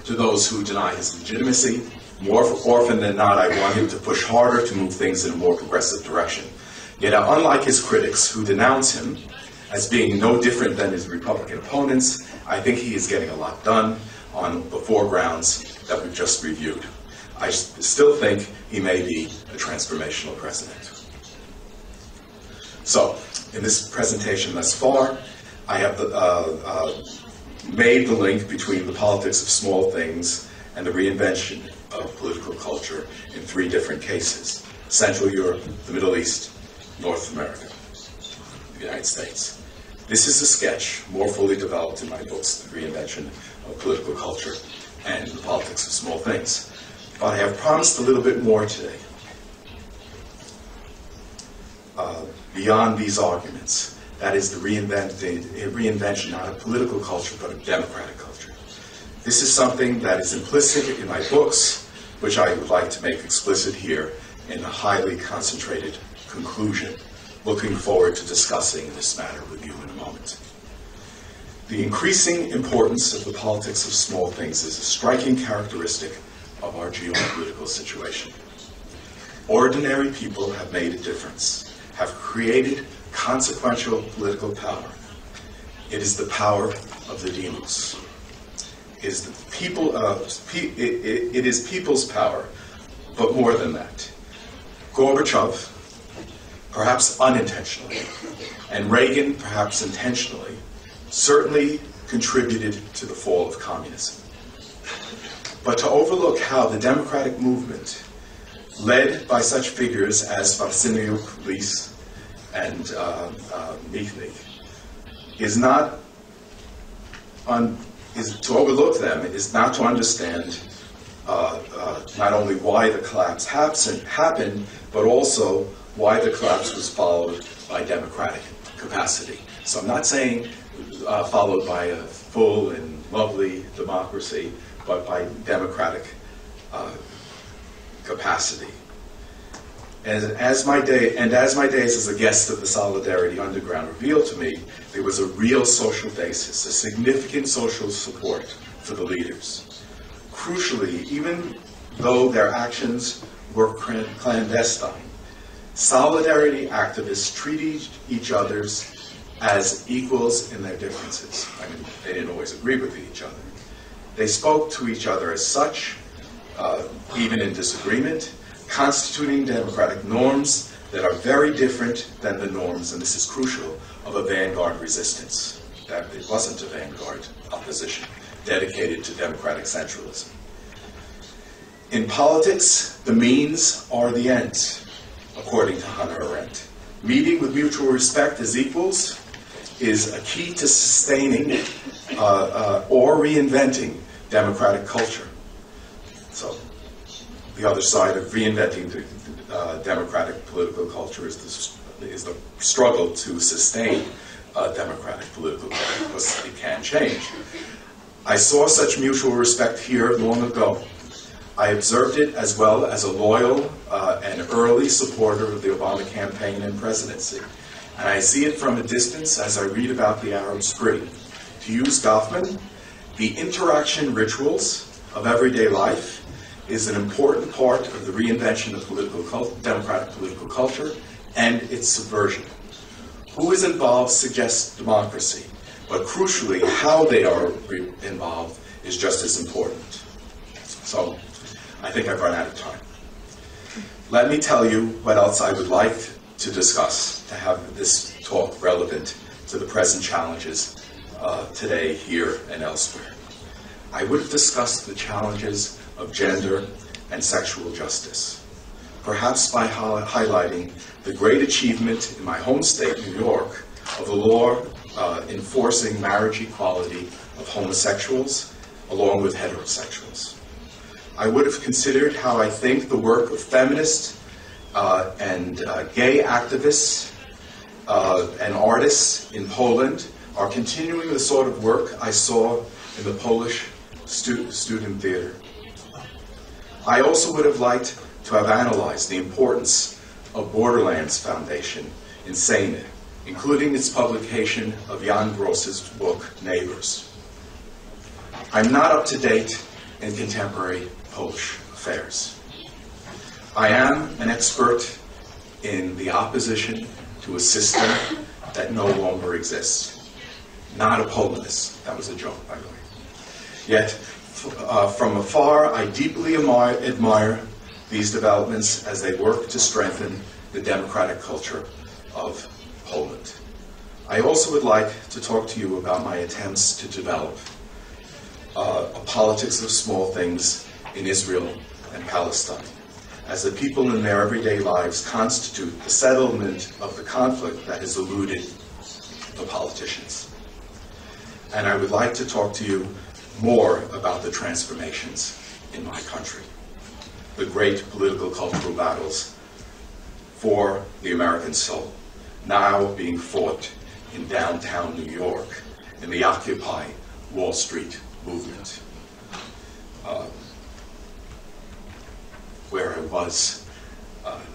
to those who deny his legitimacy. More often than not, I want him to push harder to move things in a more progressive direction. Yet, unlike his critics who denounce him as being no different than his Republican opponents, I think he is getting a lot done on the four grounds that we've just reviewed. I still think he may be a transformational president. So, in this presentation thus far, I have made the link between the politics of small things and the reinvention of political culture in three different cases: Central Europe, the Middle East, North America, the United States. This is a sketch more fully developed in my books, The Reinvention of Political Culture and the Politics of Small Things. But I have promised a little bit more today. Beyond these arguments, that is the reinvention not of political culture, but of democratic culture. This is something that is implicit in my books, which I would like to make explicit here in a highly concentrated conclusion. Looking forward to discussing this matter with you in a moment. The increasing importance of the politics of small things is a striking characteristic of our geopolitical situation. Ordinary people have made a difference, have created consequential political power. It is the power of the demos. is the people. It is people's power, but more than that. Gorbachev, perhaps unintentionally, and Reagan, perhaps intentionally, certainly contributed to the fall of communism. But to overlook how the democratic movement, led by such figures as Varsiniuk, Lis, and Michnik, to overlook them is not to understand not only why the collapse happened, but also why the collapse was followed by democratic capacity. So I'm not saying followed by a full and lovely democracy, but by democratic capacity. And as my days as a guest of the Solidarity Underground revealed to me, there was a real social basis, a significant social support for the leaders. Crucially, even though their actions were clandestine, Solidarity activists treated each other as equals in their differences. I mean, they didn't always agree with each other. They spoke to each other as such, even in disagreement, constituting democratic norms that are very different than the norms, and this is crucial, of a vanguard resistance. That it wasn't a vanguard opposition dedicated to democratic centralism. In politics, the means are the ends, according to Hannah Arendt. Meeting with mutual respect as equals is a key to sustaining or reinventing democratic culture. So, the other side of reinventing the democratic political culture is the struggle to sustain democratic political culture, because it can change. I saw such mutual respect here long ago. I observed it as well as a loyal and early supporter of the Obama campaign and presidency. And I see it from a distance as I read about the Arab Spring. To use Goffman, the interaction rituals of everyday life is an important part of the reinvention of democratic political culture and its subversion. Who is involved suggests democracy, but crucially, how they are involved is just as important. So, I think I've run out of time. Let me tell you what else I would like to discuss to have this talk relevant to the present challenges today, here, and elsewhere. I would have discussed the challenges of gender and sexual justice, perhaps by highlighting the great achievement in my home state, New York, of the law enforcing marriage equality of homosexuals along with heterosexuals. I would have considered how I think the work of feminists and gay activists and artists in Poland are continuing the sort of work I saw in the Polish student theater. I also would have liked to have analyzed the importance of Borderlands Foundation in Sejny, including its publication of Jan Gross's book, Neighbors. I'm not up to date in contemporary Polish affairs. I am an expert in the opposition to a system that no longer exists. Not a Polandist. That was a joke, by the way. Yet, from afar, I deeply admire these developments as they work to strengthen the democratic culture of Poland. I also would like to talk to you about my attempts to develop a politics of small things in Israel and Palestine, as the people in their everyday lives constitute the settlement of the conflict that has eluded the politicians. And I would like to talk to you more about the transformations in my country, the great political cultural battles for the American soul, now being fought in downtown New York in the Occupy Wall Street movement, where I was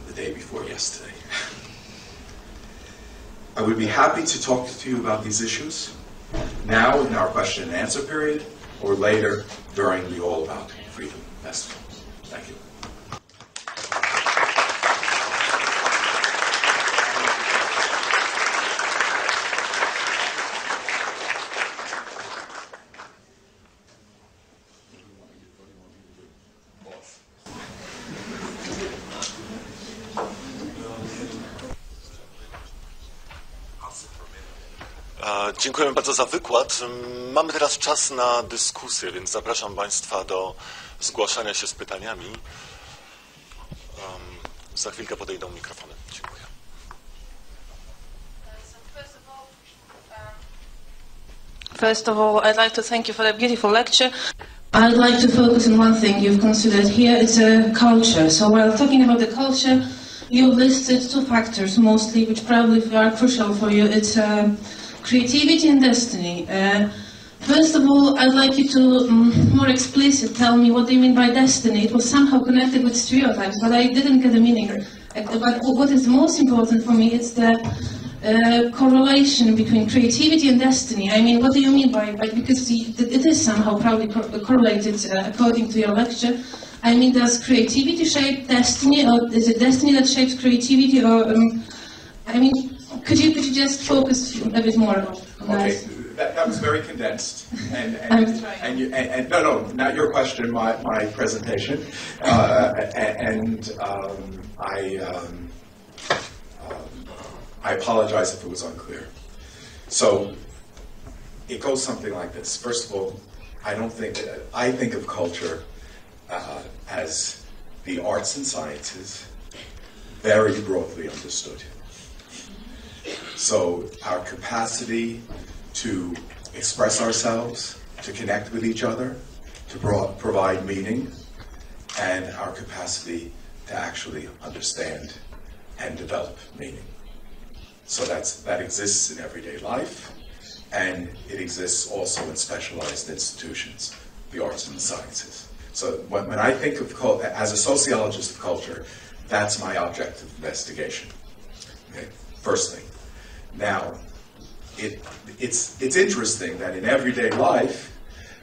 the day before yesterday. I would be happy to talk to you about these issues now in our question and answer period, or later during the All About Freedom Festival. Thank you. Dziękujemy bardzo za wykład. Mamy teraz czas na dyskusję, więc zapraszam Państwa do zgłaszania się z pytaniami. Za chwilkę podejdą mikrofony. Dziękuję. First of all, I'd like to thank you for the beautiful lecture. I'd like to focus on one thing you've considered here. It's a culture. So while talking about the culture, you've listed two factors mostly, which probably are crucial for you. It's creativity and destiny. First of all, I'd like you to more explicit tell me what do you mean by destiny. It was somehow connected with stereotypes, but I didn't get the meaning. But what is most important for me is the correlation between creativity and destiny. I mean, what do you mean by because it is somehow probably correlated according to your lecture. I mean, does creativity shape destiny, or is it destiny that shapes creativity, or I mean, could you just focus a bit more on that? That was very condensed, and no, not your question, my presentation, I apologize if it was unclear. So it goes something like this. First of all, I think of culture as the arts and sciences, very broadly understood. So our capacity to express ourselves, to connect with each other, to provide meaning, and our capacity to actually understand and develop meaning. So that exists in everyday life, and it exists also in specialized institutions, the arts and the sciences. So when I think of culture, as a sociologist of culture, that's my object of investigation. Okay? First thing. Now, it's interesting that in everyday life,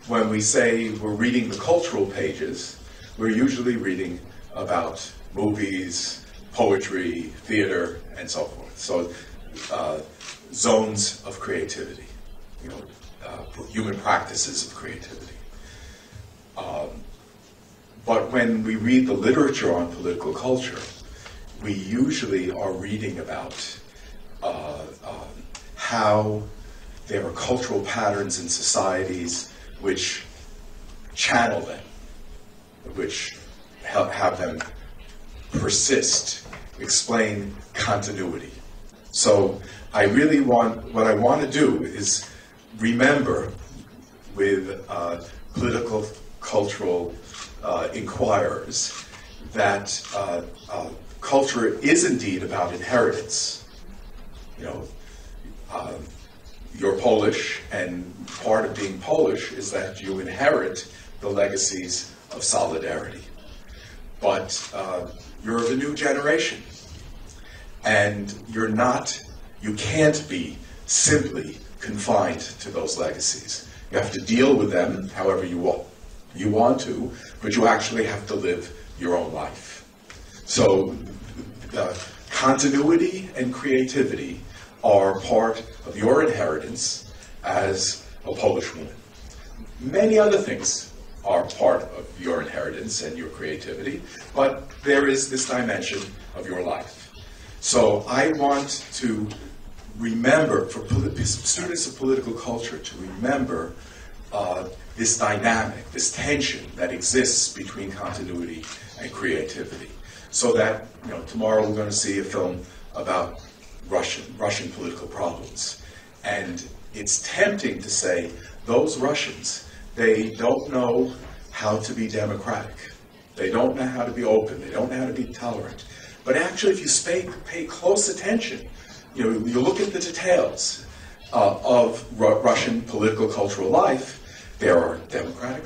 when we say we're reading the cultural pages, we're usually reading about movies, poetry, theater, and so forth. So zones of creativity, human practices of creativity. But when we read the literature on political culture, we usually are reading about how there are cultural patterns in societies which channel them, which have them persist, explain continuity. So what I want to do is remember with political cultural inquirers that culture is indeed about inheritance. You're Polish, and part of being Polish is that you inherit the legacies of solidarity. But you're of a new generation, and you can't be simply confined to those legacies. You have to deal with them however you want to, but you actually have to live your own life. So continuity and creativity are part of your inheritance as a Polish woman. Many other things are part of your inheritance and your creativity, but there is this dimension of your life. So I want to remember, for students of political culture, to remember this dynamic, this tension that exists between continuity and creativity. So that, tomorrow we're going to see a film about Russian political problems. And it's tempting to say, those Russians, they don't know how to be democratic. They don't know how to be open. They don't know how to be tolerant. But actually, if you pay close attention, you look at the details of Russian political cultural life, there are democratic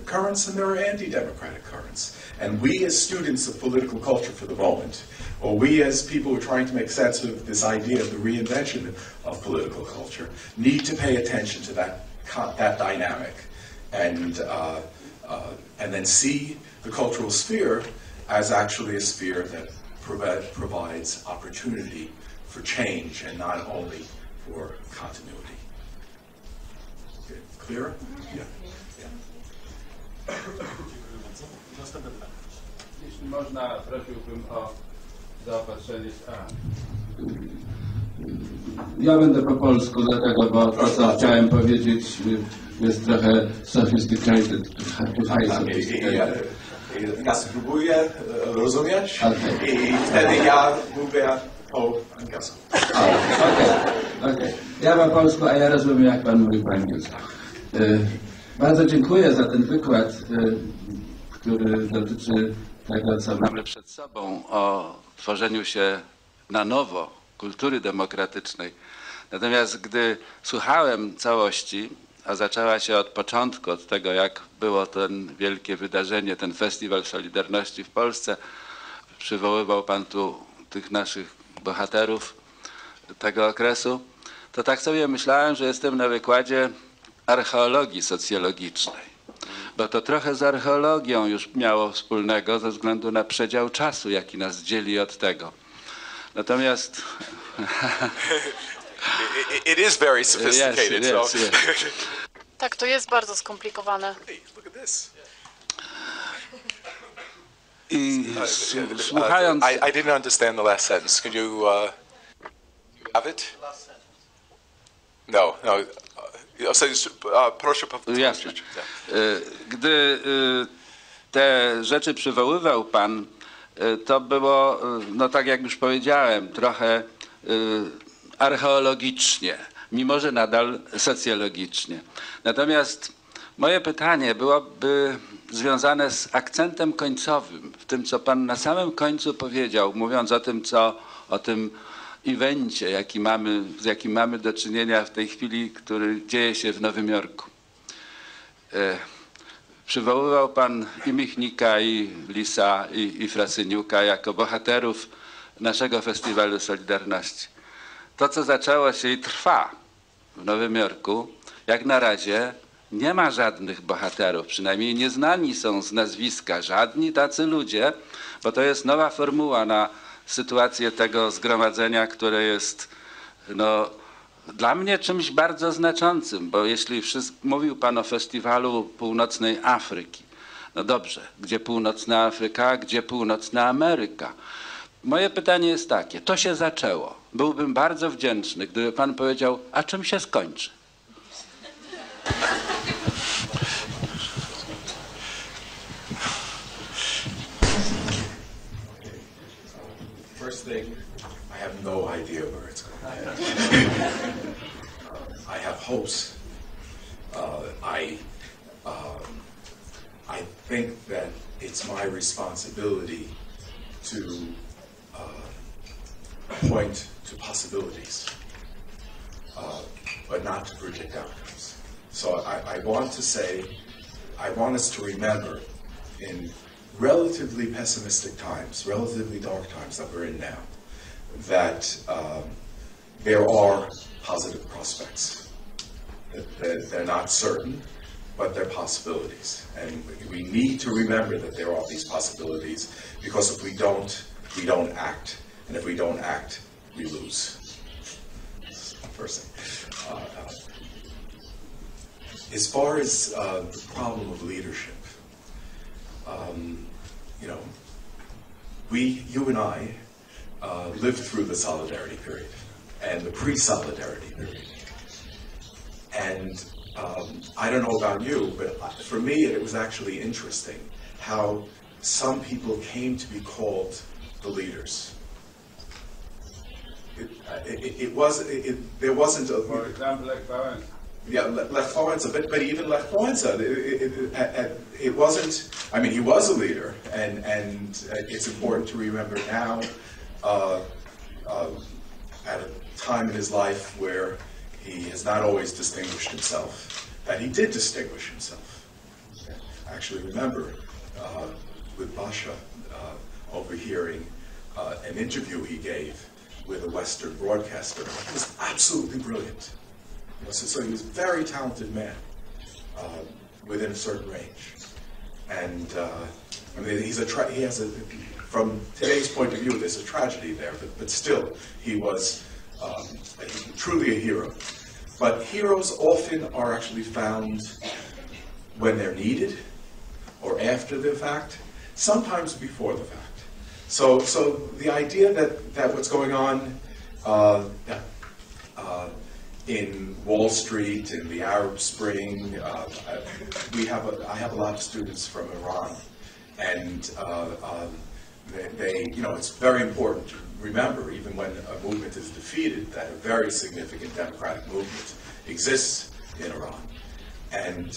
currents and there are anti-democratic currents. And we as students of political culture for the moment, or we as people who are trying to make sense of this idea of the reinvention of political culture, need to pay attention to that dynamic and then see the cultural sphere as actually a sphere that provides opportunity for change and not only for continuity. Okay. Clear? Yeah. Jeśli można, prosiłbym o zaopatrzenie się. Ja będę po polsku, dlatego, bo to, co chciałem powiedzieć, jest trochę sophisticated, high sophisticated. Ja spróbuję rozumieć Okay. i wtedy ja mówię po angielsku. Okej. Ja po polsku, a ja rozumiem, jak pan mówi po angielsku. Bardzo dziękuję za ten wykład, który dotyczy tego, co mamy przed sobą, o tworzeniu się na nowo kultury demokratycznej. Natomiast gdy słuchałem całości, a zaczęła się od początku, od tego, jak było to wielkie wydarzenie, ten Festiwal Solidarności w Polsce, przywoływał pan tu tych naszych bohaterów tego okresu, to tak sobie myślałem, że jestem na wykładzie archeologii socjologicznej, bo to trochę z archeologią już miało wspólnego ze względu na przedział czasu, jaki nas dzieli od tego. Natomiast... It is very sophisticated. Yes. Tak, to jest bardzo skomplikowane. Hey, look at this. I słuchając... I didn't understand the last sentence. Could you have it? No. Proszę powtórzyć. Jasne. Gdy te rzeczy przywoływał pan, to było, no tak jak już powiedziałem, trochę archeologicznie, mimo że nadal socjologicznie. Natomiast moje pytanie byłoby związane z akcentem końcowym, w tym, co pan na samym końcu powiedział, mówiąc o tym evencie, z jakim mamy do czynienia w tej chwili, który dzieje się w Nowym Jorku. Przywoływał pan i Michnika, i Lisa, i Frasyniuka jako bohaterów naszego Festiwalu Solidarności. To, co zaczęło się i trwa w Nowym Jorku, jak na razie nie ma żadnych bohaterów, przynajmniej nieznani są z nazwiska żadni tacy ludzie, bo to jest nowa formuła na sytuację tego zgromadzenia, które jest dla mnie czymś bardzo znaczącym, bo jeśli mówił pan o Festiwalu Północnej Afryki, no dobrze, gdzie Północna Afryka, gdzie Północna Ameryka? Moje pytanie jest takie, to się zaczęło. Byłbym bardzo wdzięczny, gdyby pan powiedział, a czym się skończy? First thing, I have no idea where it's going. I have hopes. I think that it's my responsibility to point to possibilities, but not to predict outcomes. So I want to say, I want us to remember in relatively pessimistic times, relatively dark times that we're in now, that there are positive prospects. They're not certain, but they're possibilities. And we need to remember that there are these possibilities, because if we don't act. And if we don't act, we lose. First thing. As far as the problem of leadership, you and I lived through the solidarity period and the pre-solidarity period. And I don't know about you, but for me it was actually interesting how some people came to be called the leaders. There wasn't a... For example, like Wałęsa. Yeah, Lech Wałęsa, but even Lech Wałęsa, it wasn't, I mean, he was a leader, and it's important to remember now, at a time in his life where he has not always distinguished himself, that he did distinguish himself. I actually remember with Basha overhearing an interview he gave with a Western broadcaster. He was absolutely brilliant. So he was a very talented man within a certain range. And I mean, he has a, from today's point of view, there's a tragedy there, but still, he was truly a hero. But heroes often are actually found when they're needed, or after the fact, sometimes before the fact. So the idea that what's going on, in Wall Street, in the Arab Spring. I have a lot of students from Iran, and it's very important to remember, even when a movement is defeated, that a very significant democratic movement exists in Iran. And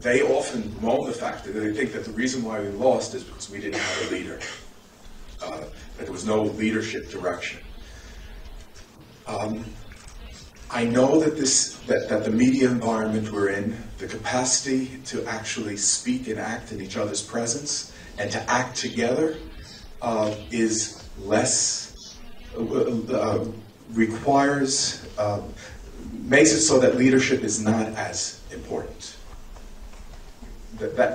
they often bemoan the fact that they think that the reason why we lost is because we didn't have a leader, that there was no leadership direction. I know that that the media environment we're in, the capacity to actually speak and act in each other's presence and to act together is less, makes it so that leadership is not as important.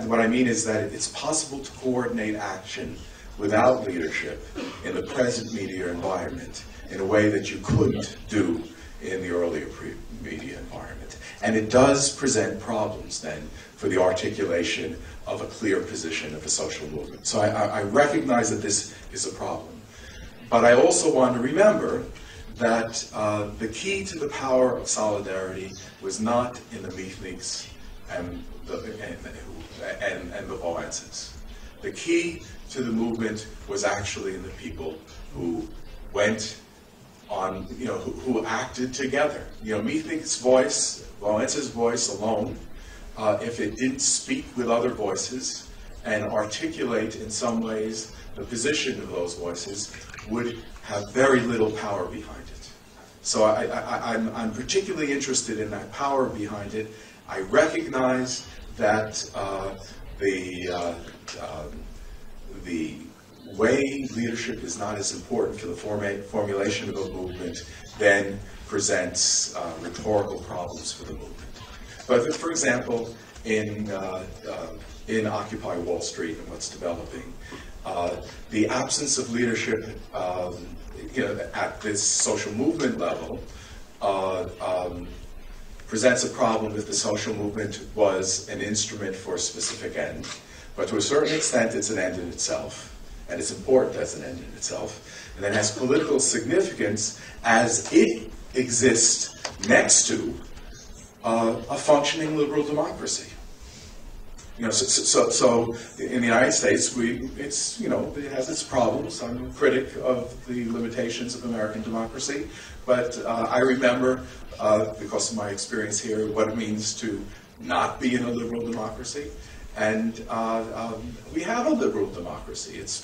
What I mean is that it's possible to coordinate action without leadership in the present media environment in a way that you couldn't do in the earlier media environment. And it does present problems then for the articulation of a clear position of the social movement. So I recognize that this is a problem. But I also want to remember that the key to the power of solidarity was not in the meetings and the voices. The key to the movement was actually in the people who went on, who acted together. Meetings' voice, Wałęsa's voice alone, if it didn't speak with other voices and articulate in some ways the position of those voices, would have very little power behind it. So I'm particularly interested in that power behind it. I recognize that the way leadership is not as important for the formulation of a movement then presents rhetorical problems for the movement. But for example, in Occupy Wall Street and what's developing, the absence of leadership at this social movement level presents a problem if the social movement was an instrument for a specific end. But to a certain extent, it's an end in itself, and it's important as an end in itself, and then has political significance as it exists next to a functioning liberal democracy. So in the United States, it has its problems. I'm a critic of the limitations of American democracy, but I remember, because of my experience here, what it means to not be in a liberal democracy. And we have a liberal democracy. It's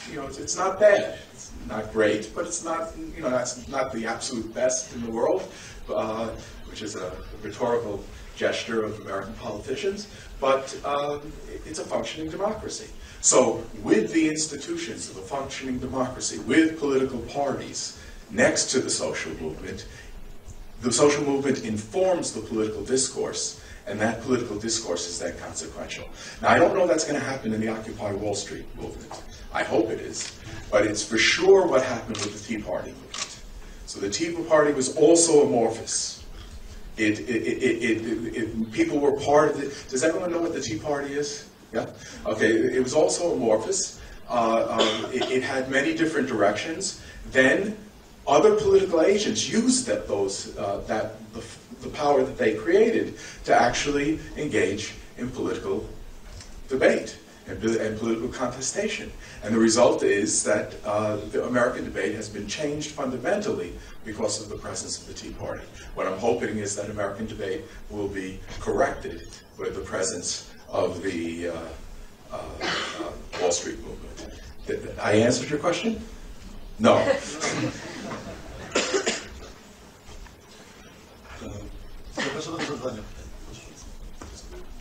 not bad. It's not great, but it's not, that's not the absolute best in the world, which is a rhetorical gesture of American politicians, but it's a functioning democracy. So with the institutions of a functioning democracy, with political parties next to the social movement informs the political discourse, and that political discourse is then consequential. Now, I don't know that's going to happen in the Occupy Wall Street movement. I hope it is, but it's for sure what happened with the Tea Party movement. So the Tea Party was also amorphous. People were part of it. Does everyone know what the Tea Party is? Yeah? Okay, it was also amorphous. It had many different directions. Then other political agents used the power that they created to actually engage in political debate and political contestation. And the result is that the American debate has been changed fundamentally because of the presence of the Tea Party. What I'm hoping is that American debate will be corrected with the presence of the Wall Street movement. Did I answered your question? No. Zapraszamy do zadania.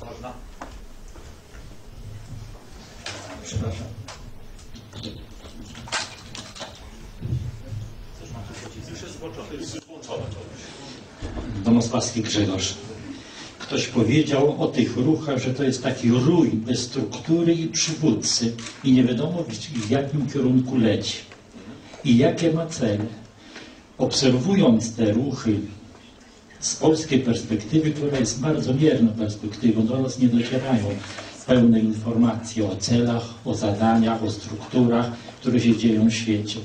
Można? Przepraszam. Już jest włączone. Domosławski Grzegorz. Ktoś powiedział o tych ruchach, że to jest taki rój bez struktury i przywódcy i nie wiadomo w jakim kierunku leci i jakie ma cele. Obserwując te ruchy z polskiej perspektywy, która jest bardzo mierną perspektywą, do nas nie docierają pełne informacje o celach, o zadaniach, o strukturach, które się dzieją w świecie.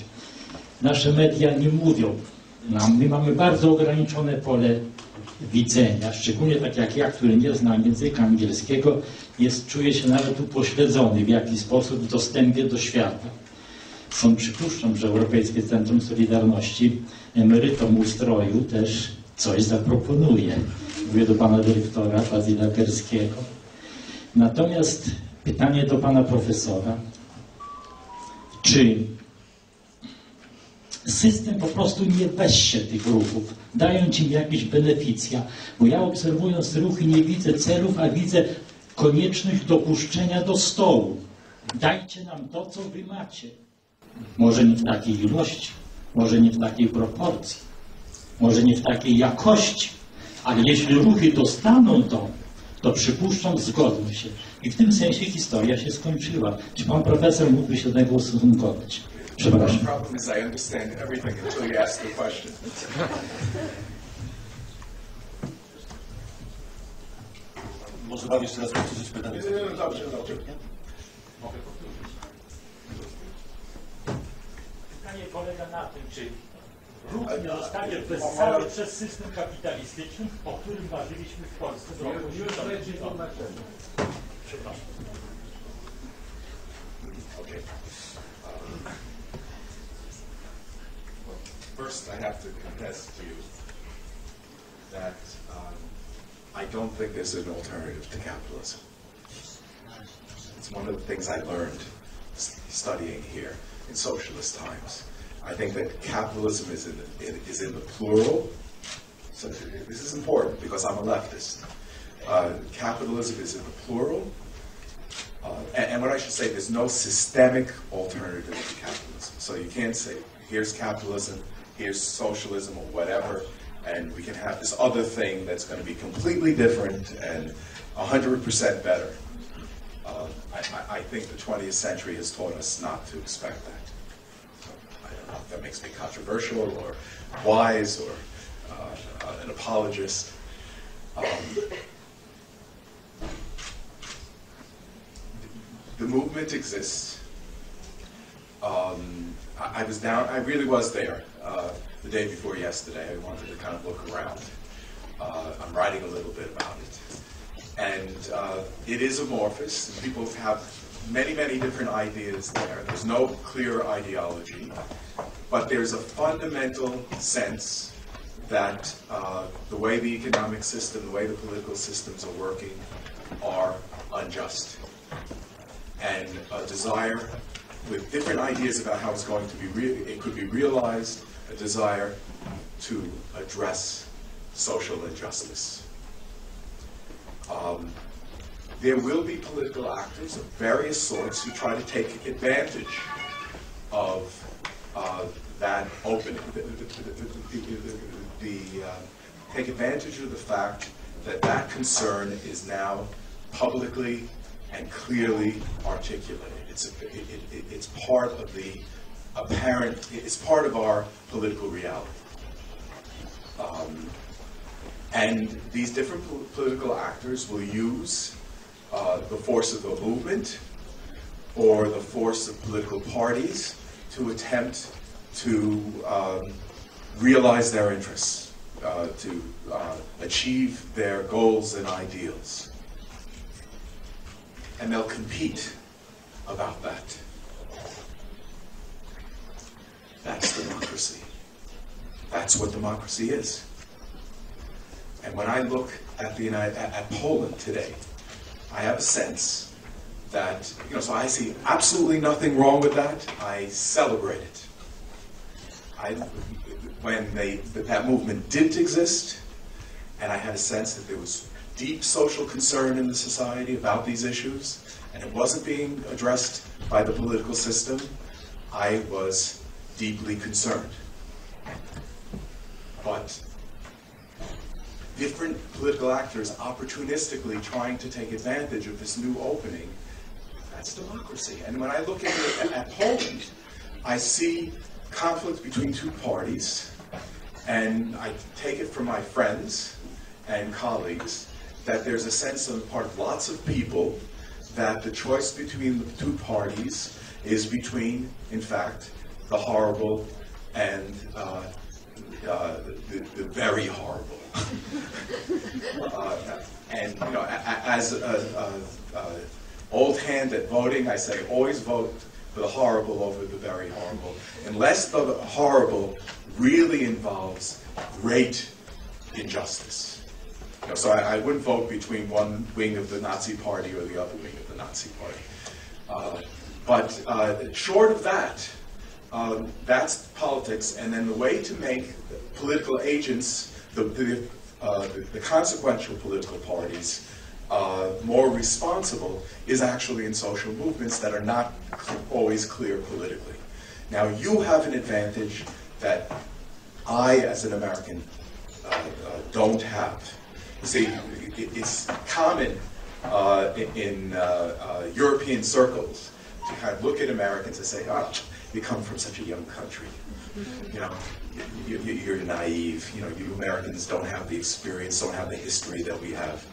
Nasze media nie mówią My mamy bardzo ograniczone pole widzenia, szczególnie tak jak ja, który nie znam języka angielskiego, czuję się nawet upośledzony w jakiś sposób w dostępie do świata. Stąd przypuszczam, że Europejskie Centrum Solidarności emerytom ustroju też coś zaproponuje. Mówię do pana dyrektora Bazila Kerskiego. Natomiast pytanie do pana profesora. Czy system po prostu nie weźmie tych ruchów, dając im jakieś beneficja? Bo ja obserwując ruchy nie widzę celów, a widzę konieczność dopuszczenia do stołu. Dajcie nam to, co wy macie. Może nie w takiej ilości, może nie w takiej proporcji, może nie w takiej jakości, ale jeśli ruchy dostaną to przypuszczam, zgodzą się. I w tym sensie historia się skończyła. Czy pan profesor mógłby się do tego ustosunkować? Przepraszam. The problem is I understand everything until you ask the question. Może pan jeszcze raz powtórzyć pytanie? Dobrze. Pytanie polega na tym, czy ruch nie zostanie wessany przez system kapitalistyczny, o którym marzyliśmy w Polsce. Przepraszam. Okay. First, I have to confess to you that I don't think there's an alternative to capitalism. It's one of the things I learned studying here in socialist times. I think that capitalism is in the plural. So this is important because I'm a leftist. Capitalism is in the plural. And what I should say, there's no systemic alternative to capitalism. So you can't say, here's capitalism, here's socialism or whatever, and we can have this other thing that's going to be completely different and 100% better. I think the 20th century has taught us not to expect that. So I don't know if that makes me controversial or wise or an apologist. The movement exists. I really was there the day before yesterday. I wanted to kind of look around. I'm writing a little bit about it. And it is amorphous. People have many, many different ideas there. There's no clear ideology. But there's a fundamental sense that the way the economic system, the way the political systems are working are unjust. And a desire with different ideas about how it's going to be it could be realized, a desire to address social injustice. There will be political actors of various sorts who try to take advantage of that opening, take advantage of the fact that that concern is now publicly and clearly articulated. It's part of the apparent, it's part of our political reality. And these different political actors will use the force of the movement or the force of political parties to attempt to realize their interests, to achieve their goals and ideals. And they'll compete about that. That's democracy. That's what democracy is. And when I look at Poland today, I have a sense that, so I see absolutely nothing wrong with that. I celebrate it. When that movement didn't exist, and I had a sense that there was deep social concern in the society about these issues, and it wasn't being addressed by the political system, I was deeply concerned. But different political actors opportunistically trying to take advantage of this new opening, that's democracy. And when I look at Poland, I see conflict between two parties, and I take it from my friends and colleagues that there's a sense on the part of lots of people that the choice between the two parties is between, in fact, the horrible and the very horrible. And you know, as an old hand at voting, I say always vote for the horrible over the very horrible, unless the horrible really involves great injustice. You know, so I wouldn't vote between one wing of the Nazi Party or the other wing of the Nazi Party. But short of that, that's politics. And then the way to make political agents, the consequential political parties, more responsible is actually in social movements that are not always clear politically. Now, you have an advantage that I, as an American, don't have. You see, it's common in European circles to kind of look at Americans and say, oh, you come from such a young country. You know, you're naive. You know, you Americans don't have the experience, don't have the history that we have.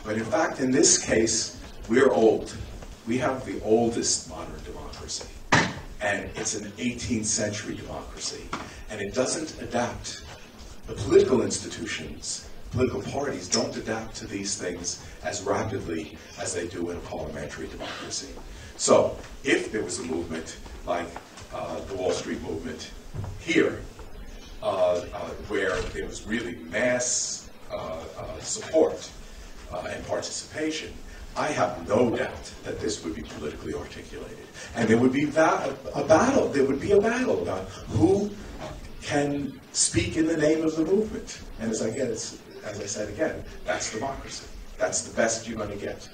But in fact, in this case, we're old. We have the oldest modern democracy. And it's an 18th century democracy. And it doesn't adapt. The political institutions, political parties don't adapt to these things as rapidly as they do in a parliamentary democracy. So if there was a movement like the Wall Street movement here, where there was really mass support and participation, I have no doubt that this would be politically articulated. And there would be a battle. There would be a battle about who can speak in the name of the movement. And as I said again, that's democracy. That's the best you're going to get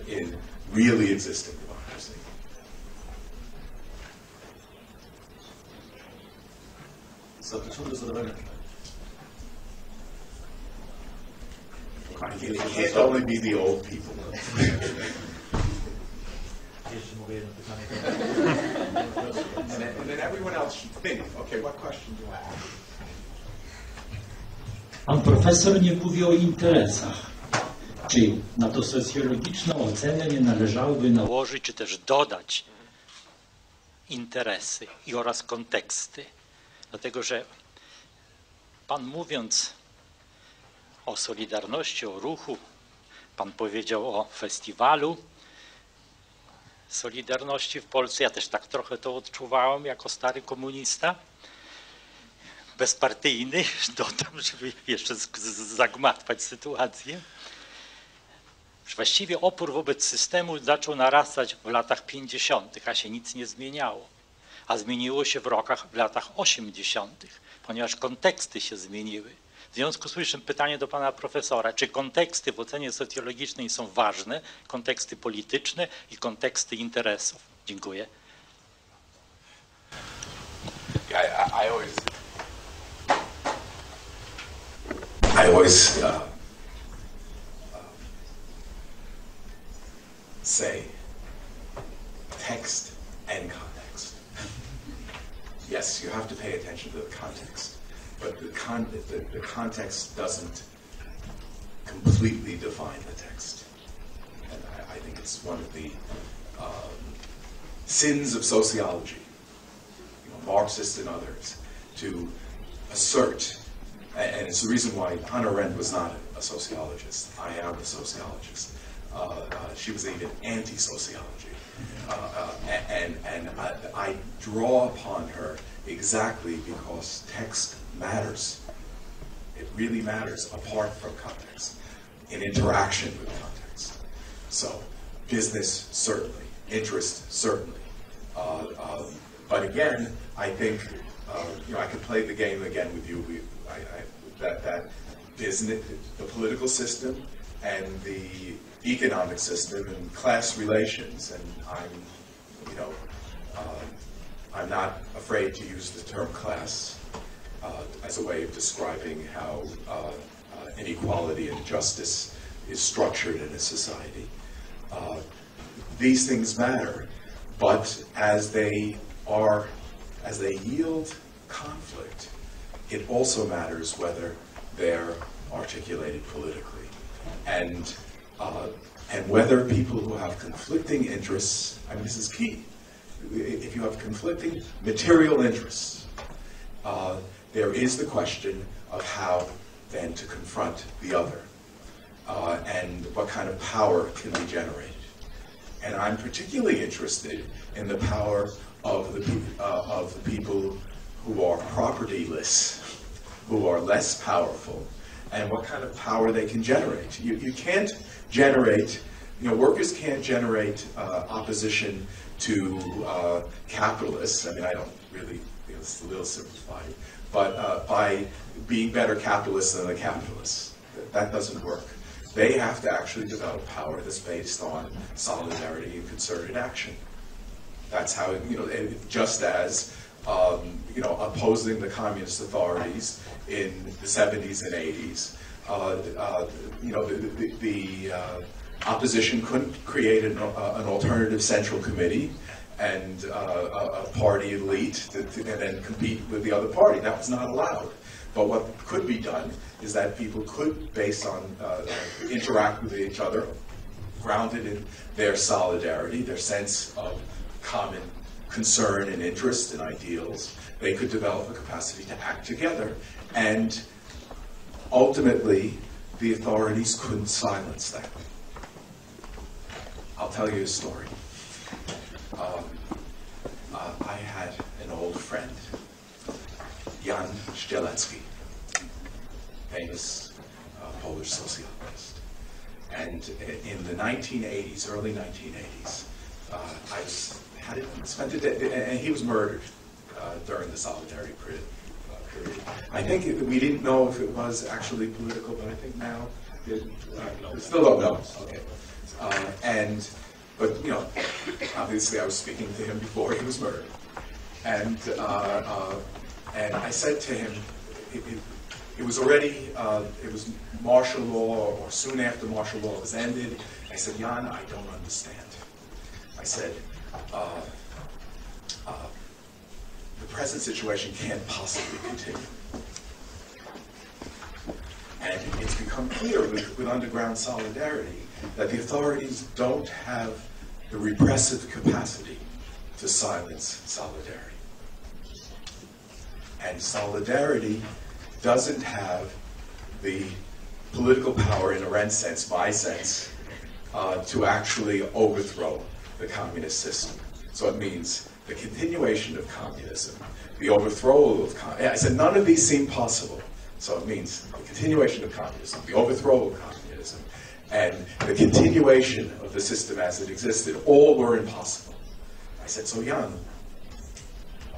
in really existing democracy. Zapraszamy do zadawania. It can't only be the old people. And then everyone else should think, okay, what question do I have? Pan profesor nie mówi o interesach. Czy na to socjologiczną ocenę nie należałoby nałożyć, czy też dodać interesy oraz konteksty? Dlatego, że Pan mówiąc o Solidarności, o ruchu, Pan powiedział o festiwalu Solidarności w Polsce. Ja też tak trochę to odczuwałem jako stary komunista. Bezpartyjny, dodam, żeby jeszcze zagmatwać sytuację. Właściwie opór wobec systemu zaczął narastać w latach 50., a się nic nie zmieniało. A zmieniło się w latach 80., ponieważ konteksty się zmieniły. W związku z tym pytanie do pana profesora, czy konteksty w ocenie socjologicznej są ważne, konteksty polityczne i konteksty interesów? Dziękuję. I always say text and context. Yes, you have to pay attention to the context, but the context doesn't completely define the text. And I think it's one of the sins of sociology, you know, Marxists and others, to assert. And it's the reason why Hannah Arendt was not a sociologist. I am a sociologist. She was even anti-sociology. And I draw upon her exactly because text matters. It really matters apart from context, in interaction with context. So business, certainly. Interest, certainly. But again, I think, you know, I could play the game again with you. That business, the political system and the economic system and class relations, and I'm not afraid to use the term class as a way of describing how inequality and justice is structured in a society. These things matter, but as they yield conflict, it also matters whether they're articulated politically, and whether people who have conflicting interests, I mean, this is key. If you have conflicting material interests, there is the question of how then to confront the other, and what kind of power can be generated. And I'm particularly interested in the power of the people who are propertyless, who are less powerful, and what kind of power they can generate. You can't generate, workers can't generate opposition to capitalists. I mean, I don't really, it's a little simplified, but by being better capitalists than the capitalists. That doesn't work. They have to actually develop power that's based on solidarity and concerted action. That's how, just as, opposing the communist authorities in the 70s and 80s, the opposition couldn't create an alternative central committee and a party elite and then compete with the other party. That was not allowed. But what could be done is that people could, based on, interact with each other, grounded in their solidarity, their sense of common concern and interest and ideals. They could develop a capacity to act together. And ultimately, the authorities couldn't silence that. I'll tell you a story. I had an old friend, Jan Szczelecki, famous Polish sociologist. And in the 1980s, early 1980s, spent a day, and he was murdered during the Solidarity period. I think we didn't know if it was actually political, but I think now, still don't know. Okay. But obviously I was speaking to him before he was murdered. And I said to him, it was already, it was martial law, or soon after martial law was ended. I said, Jan, I don't understand. I said, the present situation can't possibly continue. And it's become clear with underground solidarity that the authorities don't have the repressive capacity to silence solidarity. And solidarity doesn't have the political power, in a sense, my sense, to actually overthrow the communist system. So it means the continuation of communism, the overthrow of communism. I said none of these seem possible. So it means the continuation of communism, the overthrow of communism, and the continuation of the system as it existed, all were impossible. I said, so Jan,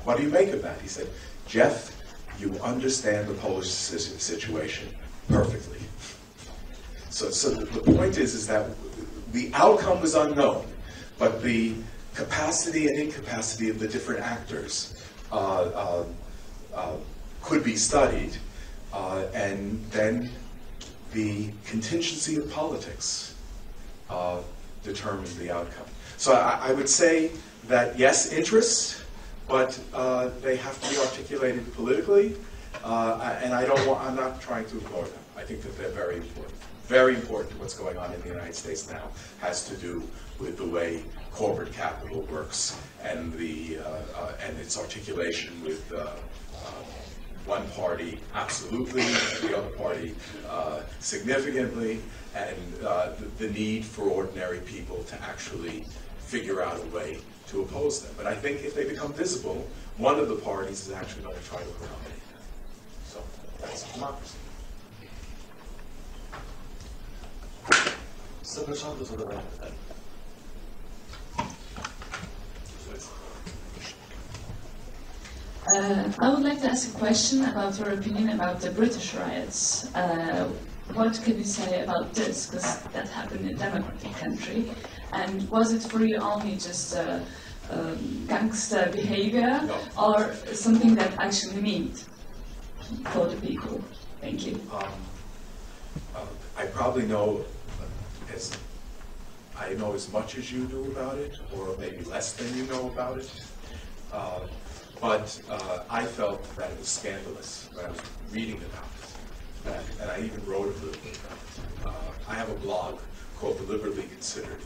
what do you make of that? He said, Jeff, you understand the Polish situation perfectly. So the point is that the outcome was unknown, but the capacity and incapacity of the different actors could be studied, and then the contingency of politics determined the outcome. So I would say that yes, interests, but they have to be articulated politically, and I'm not trying to ignore them. I think that they're very important. Very important to what's going on in the United States now has to do with the way corporate capital works and its articulation with one party absolutely, and the other party significantly, and the need for ordinary people to actually figure out a way to oppose them. But I think if they become visible, one of the parties is actually going to try to accommodate them. So that's democracy. Zapraszam do zadawania pytań. I would like to ask a question about your opinion about the British riots. What can you say about this? Because that happened in a democratic country. And was it for you only just gangster behavior, No. or something that actually meant for the people? Thank you. I probably know as much as you do about it, or maybe less than you know about it. But I felt that it was scandalous when I was reading about it, and I even wrote a little bit about it. I have a blog called Deliberately Considered.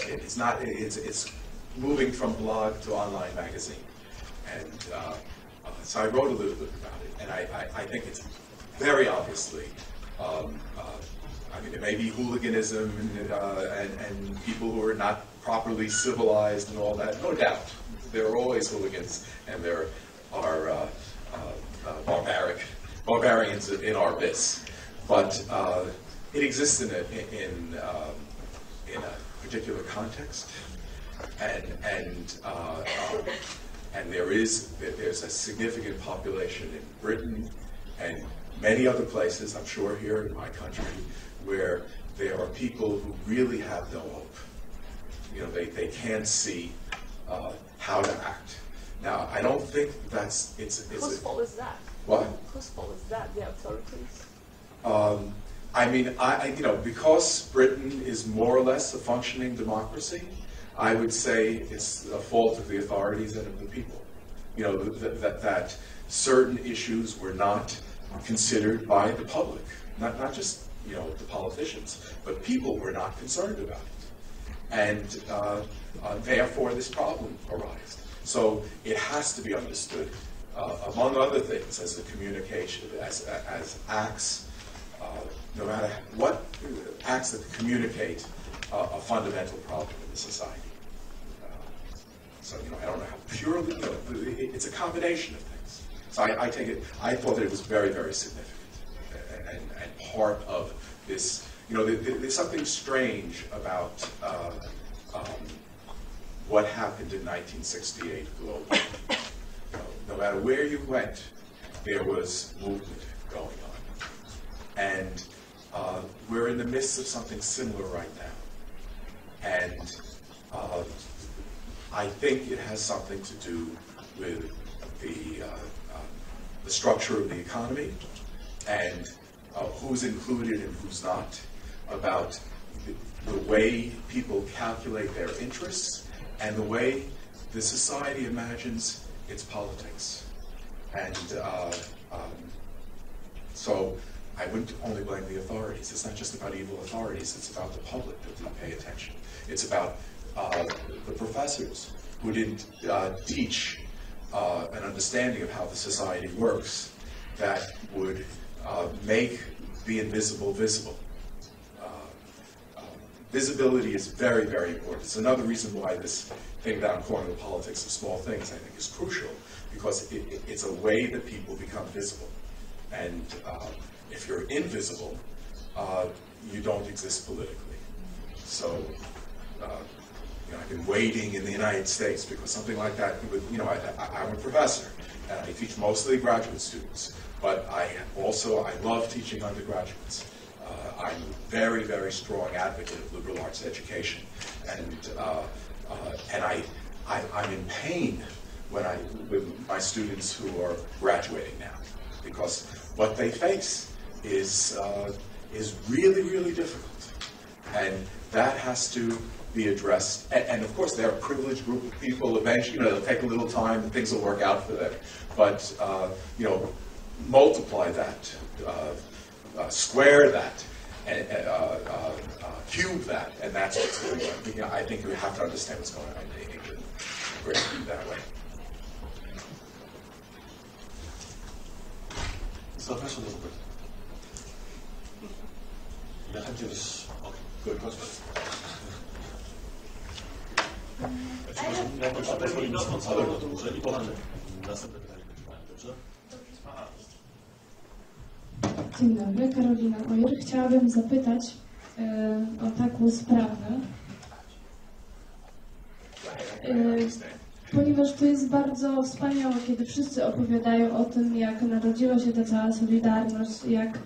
It's moving from blog to online magazine, and So I wrote a little bit about it, and I think it's very obviously, I mean, there may be hooliganism and people who are not properly civilized and all that, no doubt. There are always hooligans, and there are barbarians in our midst. But it exists in a particular context, and there's a significant population in Britain and many other places, I'm sure here in my country, where there are people who really have no hope. You know, they can't see how to act. Now, I don't think it's whose fault is that? What? Whose fault is that? The authorities? I mean, you know, because Britain is more or less a functioning democracy, I would say it's a fault of the authorities and of the people. You know, that certain issues were not considered by the public, not just, you know, the politicians, but people were not concerned about it. And therefore this problem arises. So it has to be understood, among other things, as the communication, as acts, no matter what acts that communicate a fundamental problem in the society. So, you know, I don't know how purely, you know, it's a combination of things. So I take it, I thought that it was very, very significant and part of this, you know, there's something strange about what happened in 1968 globally. No matter where you went, there was movement going on. And we're in the midst of something similar right now. And I think it has something to do with the structure of the economy and who's included and who's not, about the way people calculate their interests and the way the society imagines its politics. And so I wouldn't only blame the authorities. It's not just about evil authorities, it's about the public that didn't pay attention. It's about the professors who didn't teach an understanding of how the society works that would make the invisible visible. Visibility is very, very important. It's another reason why this thing that I'm calling the politics of small things, I think, is crucial, because it's a way that people become visible. And if you're invisible, you don't exist politically. So, you know, I've been waiting in the United States because something like that would, you know, I'm a professor, and I teach mostly graduate students, but I love teaching undergraduates. I'm a very, very strong advocate of liberal arts education, and I'm in pain with my students who are graduating now, because what they face is really, really difficult, and that has to be addressed. And of course, they're a privileged group of people. Eventually, you know, it'll take a little time, and things will work out for them. But you know, multiply that, square that, and cube that, and that's what's going on. You know, I think we have to understand what's going on in England for it to be that way. Zapraszam do zapytań. Ja chętnie też... Okej, proszę. Ja proszę pozwolić całego to może i potem następne pytanie będzie, dobrze? Dzień dobry, Karolina Ojer. Chciałabym zapytać o taką sprawę, ponieważ to jest bardzo wspaniałe, kiedy wszyscy opowiadają o tym, jak narodziła się ta cała Solidarność, jak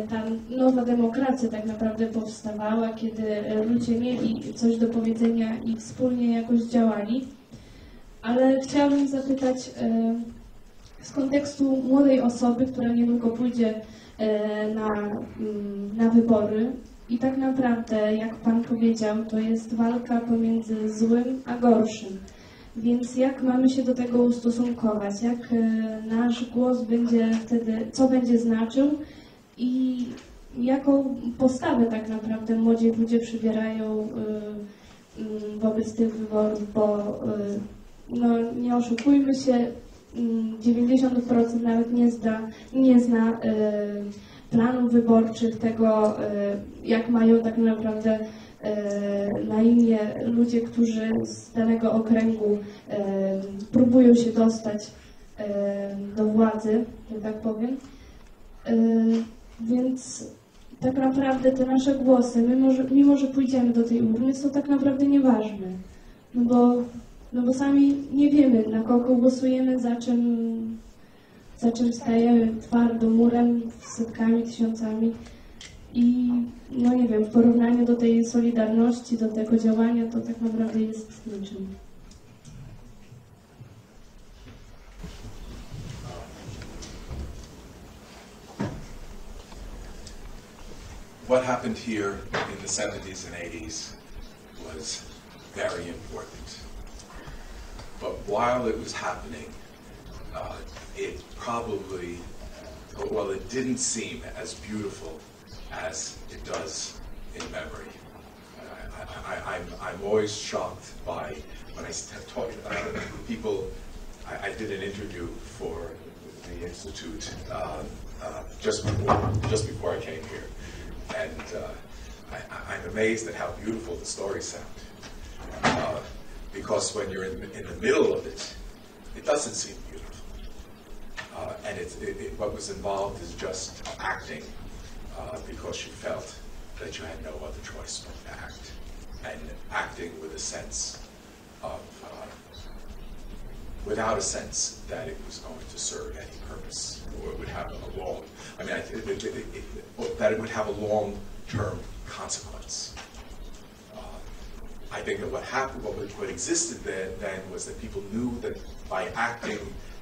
ta nowa demokracja tak naprawdę powstawała, kiedy ludzie mieli coś do powiedzenia i wspólnie jakoś działali. Ale chciałabym zapytać z kontekstu młodej osoby, która niedługo pójdzie na wybory i tak naprawdę, jak Pan powiedział, to jest walka pomiędzy złym a gorszym. Więc jak mamy się do tego ustosunkować? Jak nasz głos będzie wtedy, co będzie znaczył i jaką postawę tak naprawdę młodzi ludzie przybierają wobec tych wyborów, bo no, nie oszukujmy się, 90% nawet nie zna planów wyborczych, tego jak mają tak naprawdę na imię ludzie, którzy z danego okręgu próbują się dostać do władzy, że tak powiem. Więc tak naprawdę te nasze głosy, mimo że pójdziemy do tej urny, są tak naprawdę nieważne. No bo sami nie wiemy, na kogo głosujemy, za czym stajemy twardo murem, setkami, tysiącami. I no nie wiem, w porównaniu do tej solidarności, do tego działania, to tak naprawdę jest niczym. What happened here in the 70s and 80s was very important. But while it was happening, it probably, well, it didn't seem as beautiful as it does in memory. I'm always shocked by, when I talk to people, I did an interview for the Institute just before I came here. And I'm amazed at how beautiful the stories sound. Because when you're in the middle of it, it doesn't seem beautiful. And what was involved is just acting because you felt that you had no other choice but to act. And acting with a sense of, without a sense that it was going to serve any purpose, or it would have a long, I mean, that it would have a long-term consequence. I think that what happened, what existed then was that people knew that by acting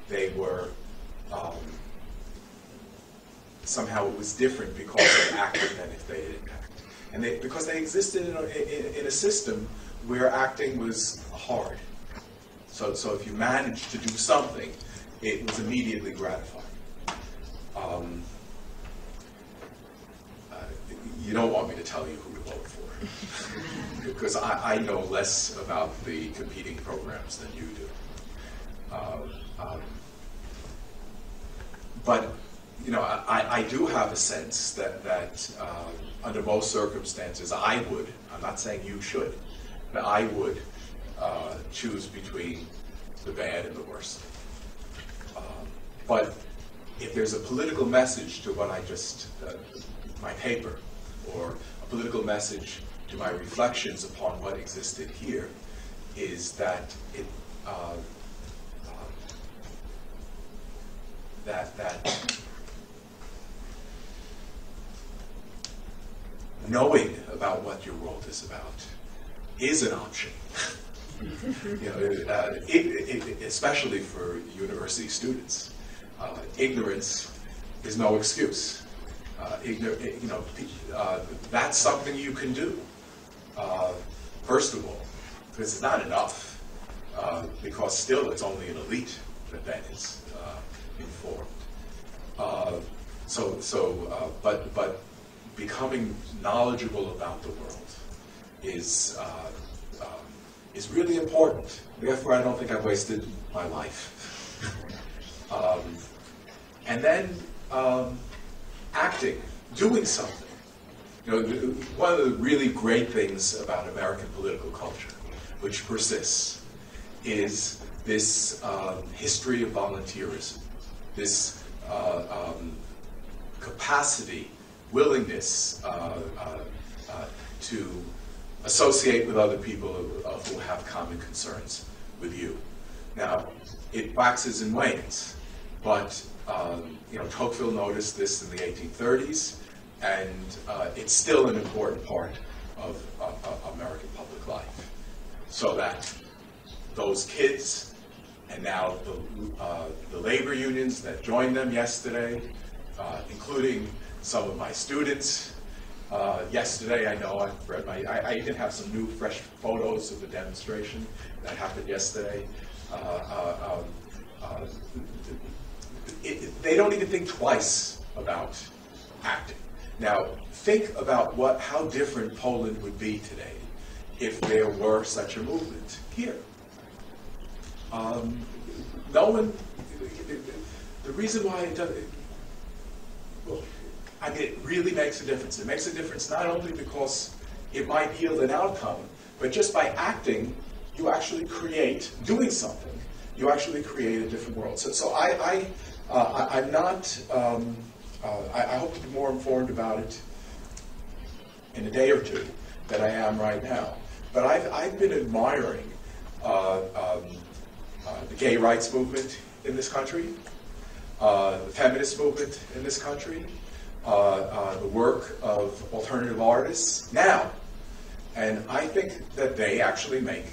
they were, somehow it was different because they acted than if they didn't act. And because they existed in a system where acting was hard. So if you managed to do something, it was immediately gratifying. You don't want me to tell you who to vote for, because I know less about the competing programs than you do. But you know, I do have a sense that under most circumstances I would, I'm not saying you should, but I would choose between the bad and the worst. But if there's a political message to what I just, my paper, or a political message to my reflections upon what existed here, is that it, that knowing about what your world is about is an option. You know, especially for university students, ignorance is no excuse. You know, that's something you can do. First of all, because it's not enough, because still it's only an elite that then is informed. But becoming knowledgeable about the world is really important. Therefore, I don't think I've wasted my life. And then acting, doing something. You know, one of the really great things about American political culture, which persists, is this history of volunteerism, this capacity, willingness to associate with other people who have common concerns with you. Now, it waxes and wanes, but you know, Tocqueville noticed this in the 1830s, and it's still an important part of American public life. So that those kids, and now the labor unions that joined them yesterday, including some of my students, yesterday, I know I've read I even have some new, fresh photos of the demonstration that happened yesterday. They don't even think twice about acting. Now, think about how different Poland would be today if there were such a movement here. No one, the reason why it does, well, I mean, it really makes a difference. It makes a difference not only because it might yield an outcome, but just by acting, you actually create, doing something, you actually create a different world. So I'm not, I hope to be more informed about it in a day or two than I am right now. But I've been admiring the gay rights movement in this country, the feminist movement in this country, the work of alternative artists now. And I think that they actually make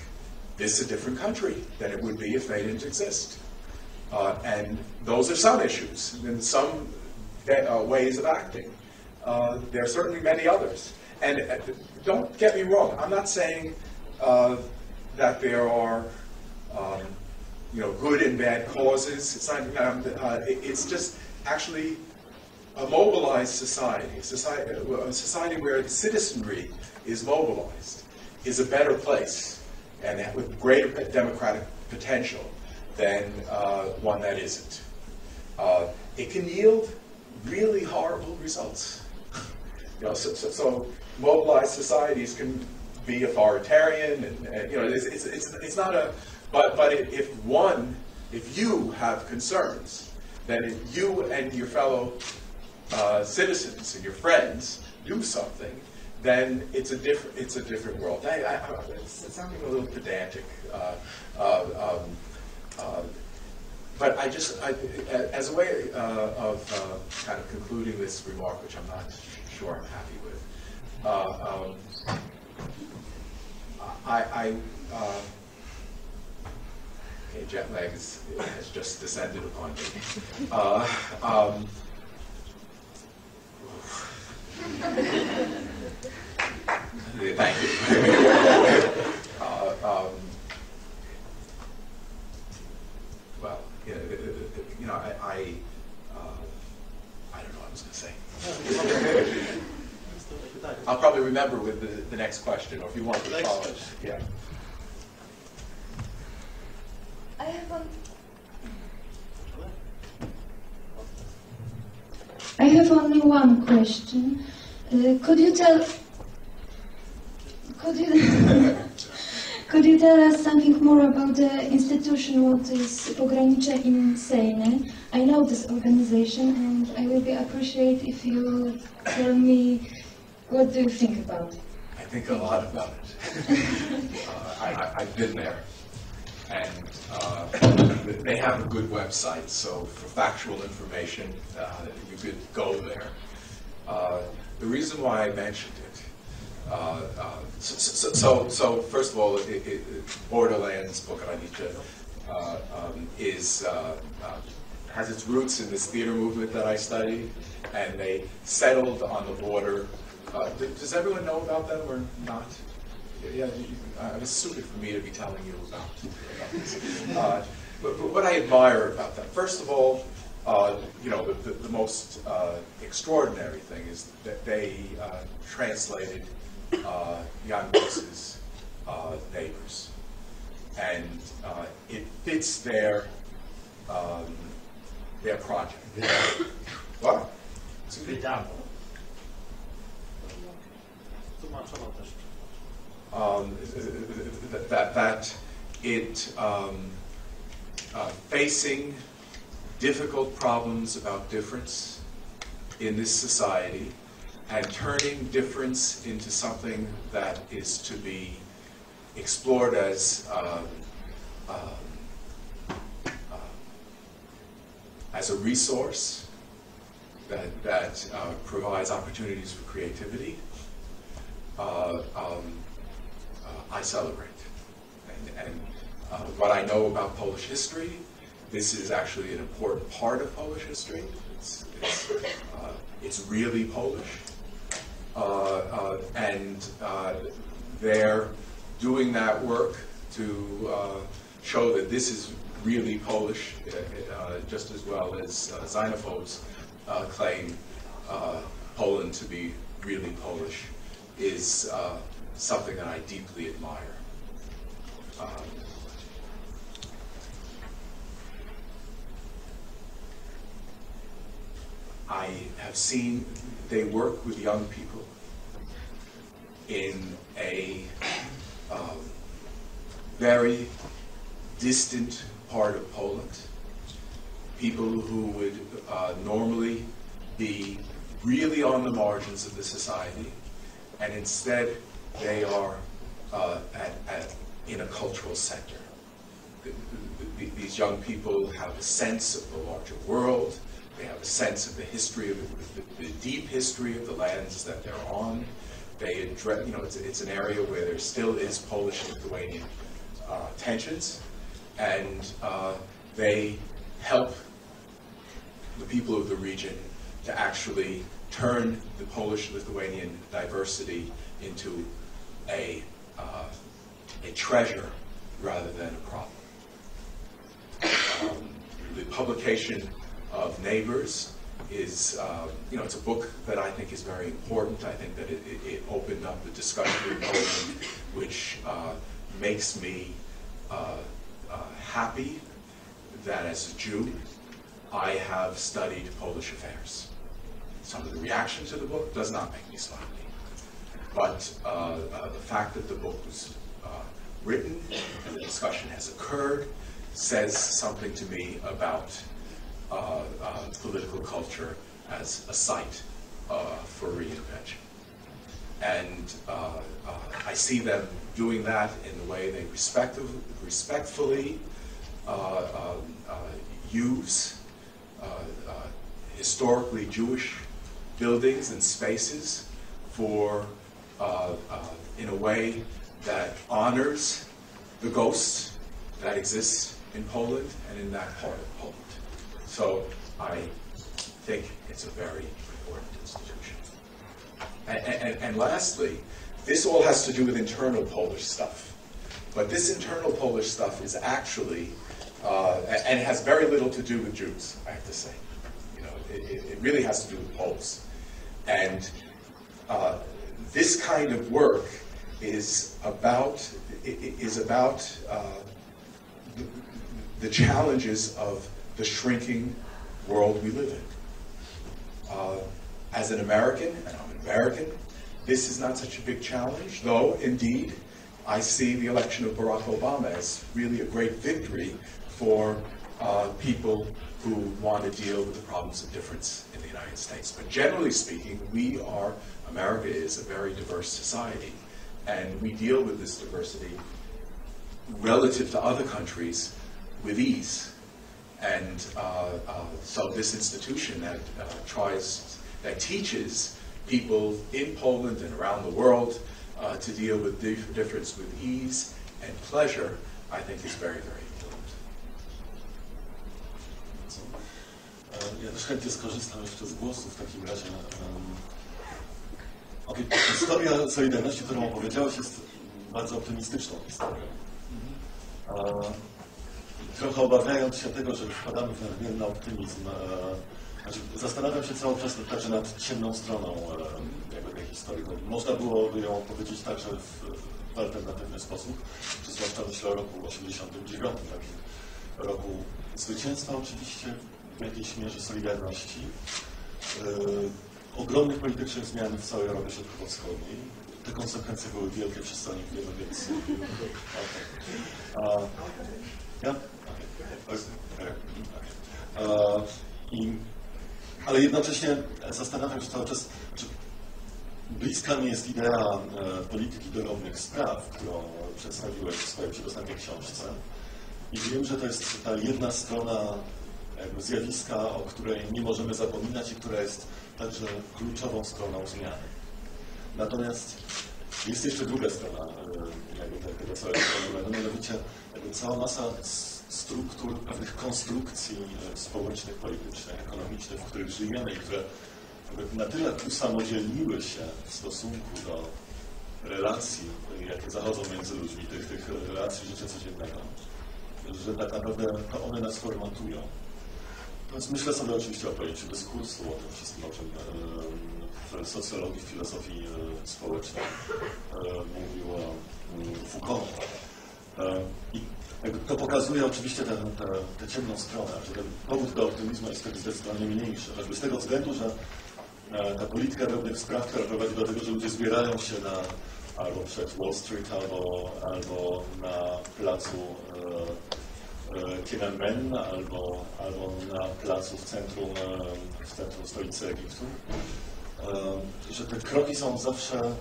this a different country than it would be if they didn't exist. And those are some issues and some ways of acting. There are certainly many others. And don't get me wrong, I'm not saying that there are good and bad causes. It's not, it's just actually a mobilized society, a society where the citizenry is mobilized, is a better place, and with greater democratic potential than one that isn't. It can yield really horrible results. So mobilized societies can be authoritarian, and it's not a. But if you have concerns, then if you and your fellow citizens and your friends do something, then it's a different world. It's sounding a little pedantic, but as a way of kind of concluding this remark, which I'm not sure I'm happy with, okay, jet lag has just descended upon me. Thank you. Well, I don't know what I was going to say. I'll probably remember with the next question, or if you want to follow it. Yeah. I have only one question. Could you tell us something more about the institution, what is Pogranicze Insane? I know this organization, and I will be appreciate if you tell me what do you think about it. I think a lot about it. I've been there, and they have a good website, so for factual information, you could go there. The reason why I mentioned it, so first of all, Borderlands Pogranicze has its roots in this theater movement that I studied, and they settled on the border. Does everyone know about them or not? Yeah, it's stupid for me to be telling you about this. But what I admire about them, first of all, the most extraordinary thing is that they translated Jan Hus's Neighbors, and it fits their project. What? That it facing difficult problems about difference in this society and turning difference into something that is to be explored as a resource that provides opportunities for creativity. I celebrate. And what I know about Polish history, this is actually an important part of Polish history. It's really Polish. And they're doing that work to show that this is really Polish, just as well as xenophobes claim Poland to be really Polish, is something that I deeply admire. I have seen they work with young people in a very distant part of Poland, people who would normally be really on the margins of the society, and instead they are in a cultural center. These young people have a sense of the larger world. They have a sense of the history of the deep history of the lands that they're on. They address, it's an area where there still is Polish-Lithuanian tensions, and they help the people of the region to actually turn the Polish-Lithuanian diversity into a treasure rather than a problem. The publication of Neighbors is, it's a book that I think is very important. I think that it opened up the discussion in Poland, which makes me happy that as a Jew, I have studied Polish affairs. Some of the reaction to the book does not make me smiley. But the fact that the book was written and the discussion has occurred says something to me about political culture as a site for reinvention. And I see them doing that in the way they respectfully use historically Jewish buildings and spaces for, in a way that honors the ghosts that exist in Poland and in that part of Poland. So I think it's a very important institution. And lastly, this all has to do with internal Polish stuff. But this internal Polish stuff is actually, and it has very little to do with Jews, I have to say. It really has to do with Poles. And this kind of work is about the challenges of the shrinking world we live in. As an American, and I'm an American, this is not such a big challenge, though indeed I see the election of Barack Obama as really a great victory for people who want to deal with the problems of difference in the United States. But generally speaking, America is a very diverse society, and we deal with this diversity relative to other countries with ease. And so this institution that teaches people in Poland and around the world to deal with difference with ease and pleasure, I think is very, very important. Ja też chętnie skorzystam jeszcze z głosu w takim razie. Historia Solidarności, którą opowiedziałeś, jest bardzo optymistyczną historią. Trochę obawiając się tego, że wpadamy w nadmierny optymizm, zastanawiam się cały czas także nad ciemną stroną tej historii. Można byłoby ją opowiedzieć także w alternatywny sposób, zwłaszcza myślę o roku 89, takim roku zwycięstwa oczywiście, w jakiejś mierze Solidarności, ogromnych politycznych zmian w całej Europie Środkowo-Wschodniej. Te konsekwencje były wielkie, wszyscy o nich wiemy, więc... Ale jednocześnie zastanawiam się cały czas, czy bliska mi jest idea polityki dorobnych spraw, którą przedstawiłeś w swojej przedostatniej książce. I wiem, że to jest ta jedna strona zjawiska, o której nie możemy zapominać i która jest także kluczową stroną zmiany. Natomiast jest jeszcze druga strona tego całego fenomenu, mianowicie cała masa struktur, pewnych konstrukcji społecznych, politycznych, ekonomicznych, w których żyjemy i które na tyle usamodzielniły się w stosunku do relacji, jakie zachodzą między ludźmi, tych relacji życia codziennego, że tak naprawdę to one nas formują. Więc myślę sobie oczywiście o pojęciu dyskursu, o tym wszystkim, o czym w socjologii, w filozofii społecznej mówił Foucault. I to pokazuje pokazuje oczywiście tę ciemną stronę, że ten powód do optymizmu jest wtedy zdecydowanie mniejszy. Choćby z tego względu, że ta polityka pewnych spraw, która prowadzi do tego, że ludzie zbierają się albo przed Wall Street, albo na placu Tiananmen, albo na placu w centrum stolicy Egiptu, że te kroki są zawsze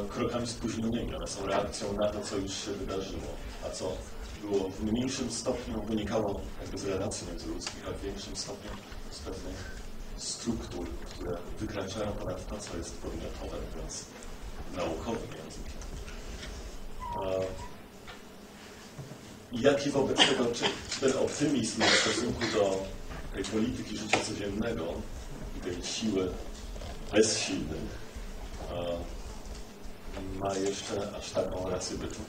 krokami spóźnionymi, one są reakcją na to, co już się wydarzyło, a co było w mniejszym stopniu wynikało jakby z relacji międzyludzkich, a w większym stopniu z pewnych struktur, które wykraczają ponad to, co jest podmiotowe, mówiąc naukowym językiem. Jaki wobec tego, czy ten optymizm w stosunku do tej polityki życia codziennego i tej siły bezsilnych ma jeszcze aż taką rację bytu?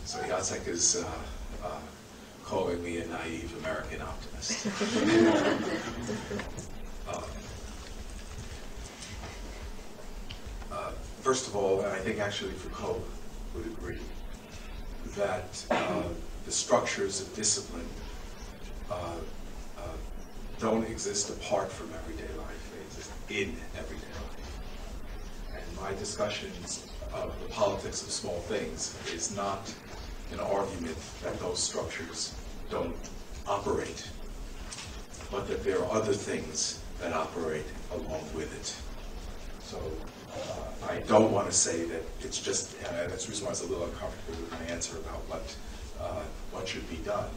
So Jacek is calling me a naive American optimist. First of all, and I think actually Foucault would agree, that the structures of discipline don't exist apart from everyday life, they exist in everyday life. And my discussions of the politics of small things is not an argument that those structures don't operate, but that there are other things that operate along with it. So I don't want to say that it's just, that's the reason why I was a little uncomfortable with my answer about what should be done.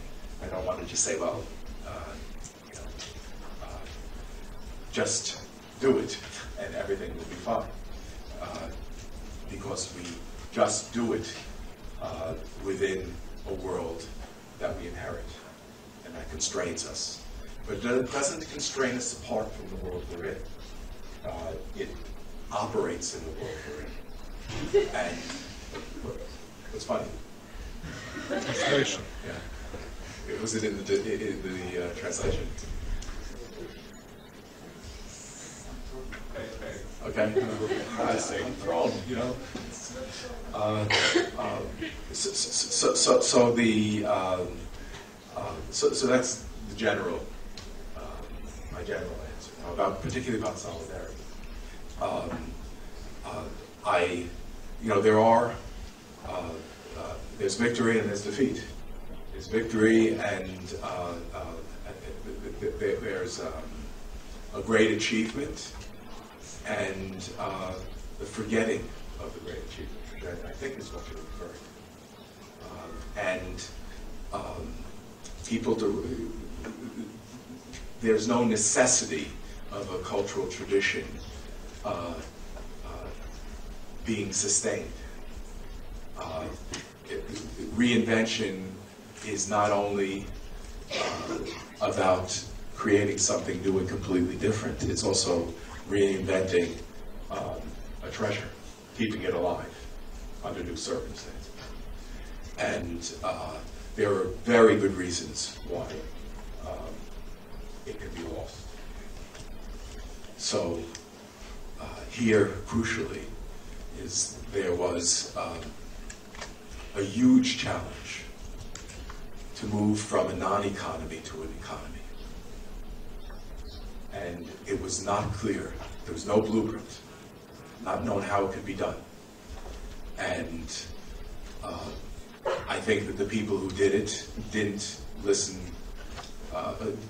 I don't want to just say, well, just do it and everything will be fine. Because we just do it within a world that we inherit and that constrains us. But it doesn't constrain us apart from the world we're in. It operates in the world we're in. And what's funny? Translation. Yeah. Was it in the translation? Okay. I say thrown, you know. So that's the general, my general answer particularly about solidarity. There are there's victory and there's defeat. There's victory and there's a great achievement and the forgetting of the great achievement, which I think is what you're referring to. People there's no necessity of a cultural tradition being sustained. Reinvention is not only about creating something new and completely different, it's also reinventing a treasure, keeping it alive under new circumstances. And there are very good reasons why it can be lost. So here, crucially, there was a huge challenge to move from a non-economy to an economy. And it was not clear, there was no blueprint, not known how it could be done. And I think that the people who did it didn't listen,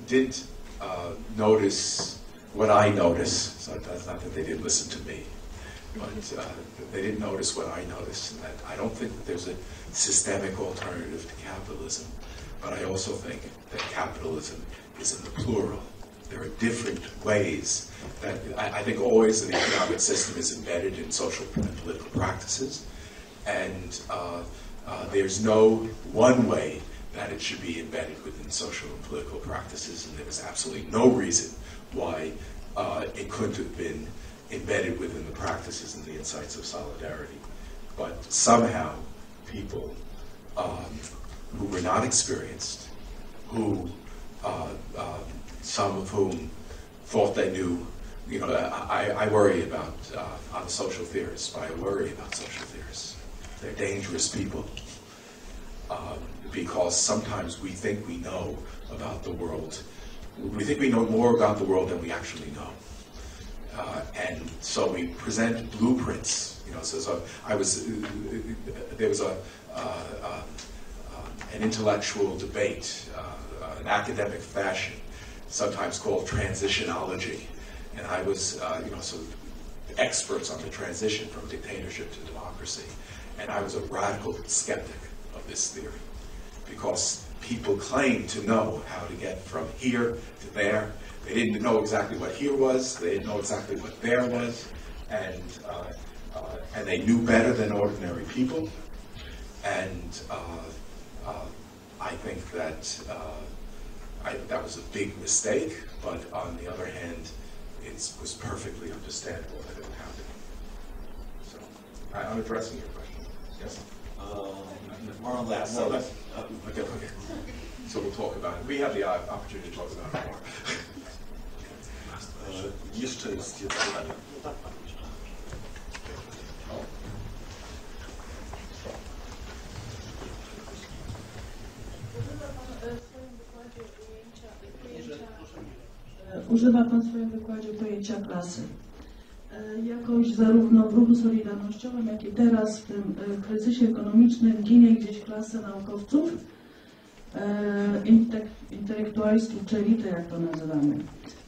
didn't notice what I noticed. So that's not that they didn't listen to me, but they didn't notice what I noticed. And that I don't think that there's a systemic alternative to capitalism, but I also think that capitalism is in the plural. There are different ways that I think always an economic system is embedded in social and political practices, and there's no one way that it should be embedded within social and political practices, and there was absolutely no reason why it couldn't have been embedded within the practices and the insights of solidarity. But somehow people who were not experienced, who some of whom thought they knew you know, I worry about I'm a social theorist, but I worry about social theorists. They're dangerous people because sometimes we think we know about the world. We think we know more about the world than we actually know. And so we present blueprints. You know, so there was an intellectual debate, an academic fashion, sometimes called transitionology, and I was, you know, so experts on the transition from dictatorship to democracy, and I was a radical skeptic of this theory because people claim to know how to get from here to there. They didn't know exactly what here was, they didn't know exactly what there was, and they knew better than ordinary people. And I think that that was a big mistake, but on the other hand, it was perfectly understandable that it would happen. So I'm addressing your question. Yes? More on that. So okay. So we'll talk about it. We have the opportunity to talk about it more. Jeszcze jest jedno pytanie. Używa Pan w swoim wykładzie pojęcia klasy. Jakoś zarówno w ruchu solidarnościowym, jak i teraz w tym kryzysie ekonomicznym ginie gdzieś klasa naukowców, intelektualistów, czy elity, jak to nazywamy.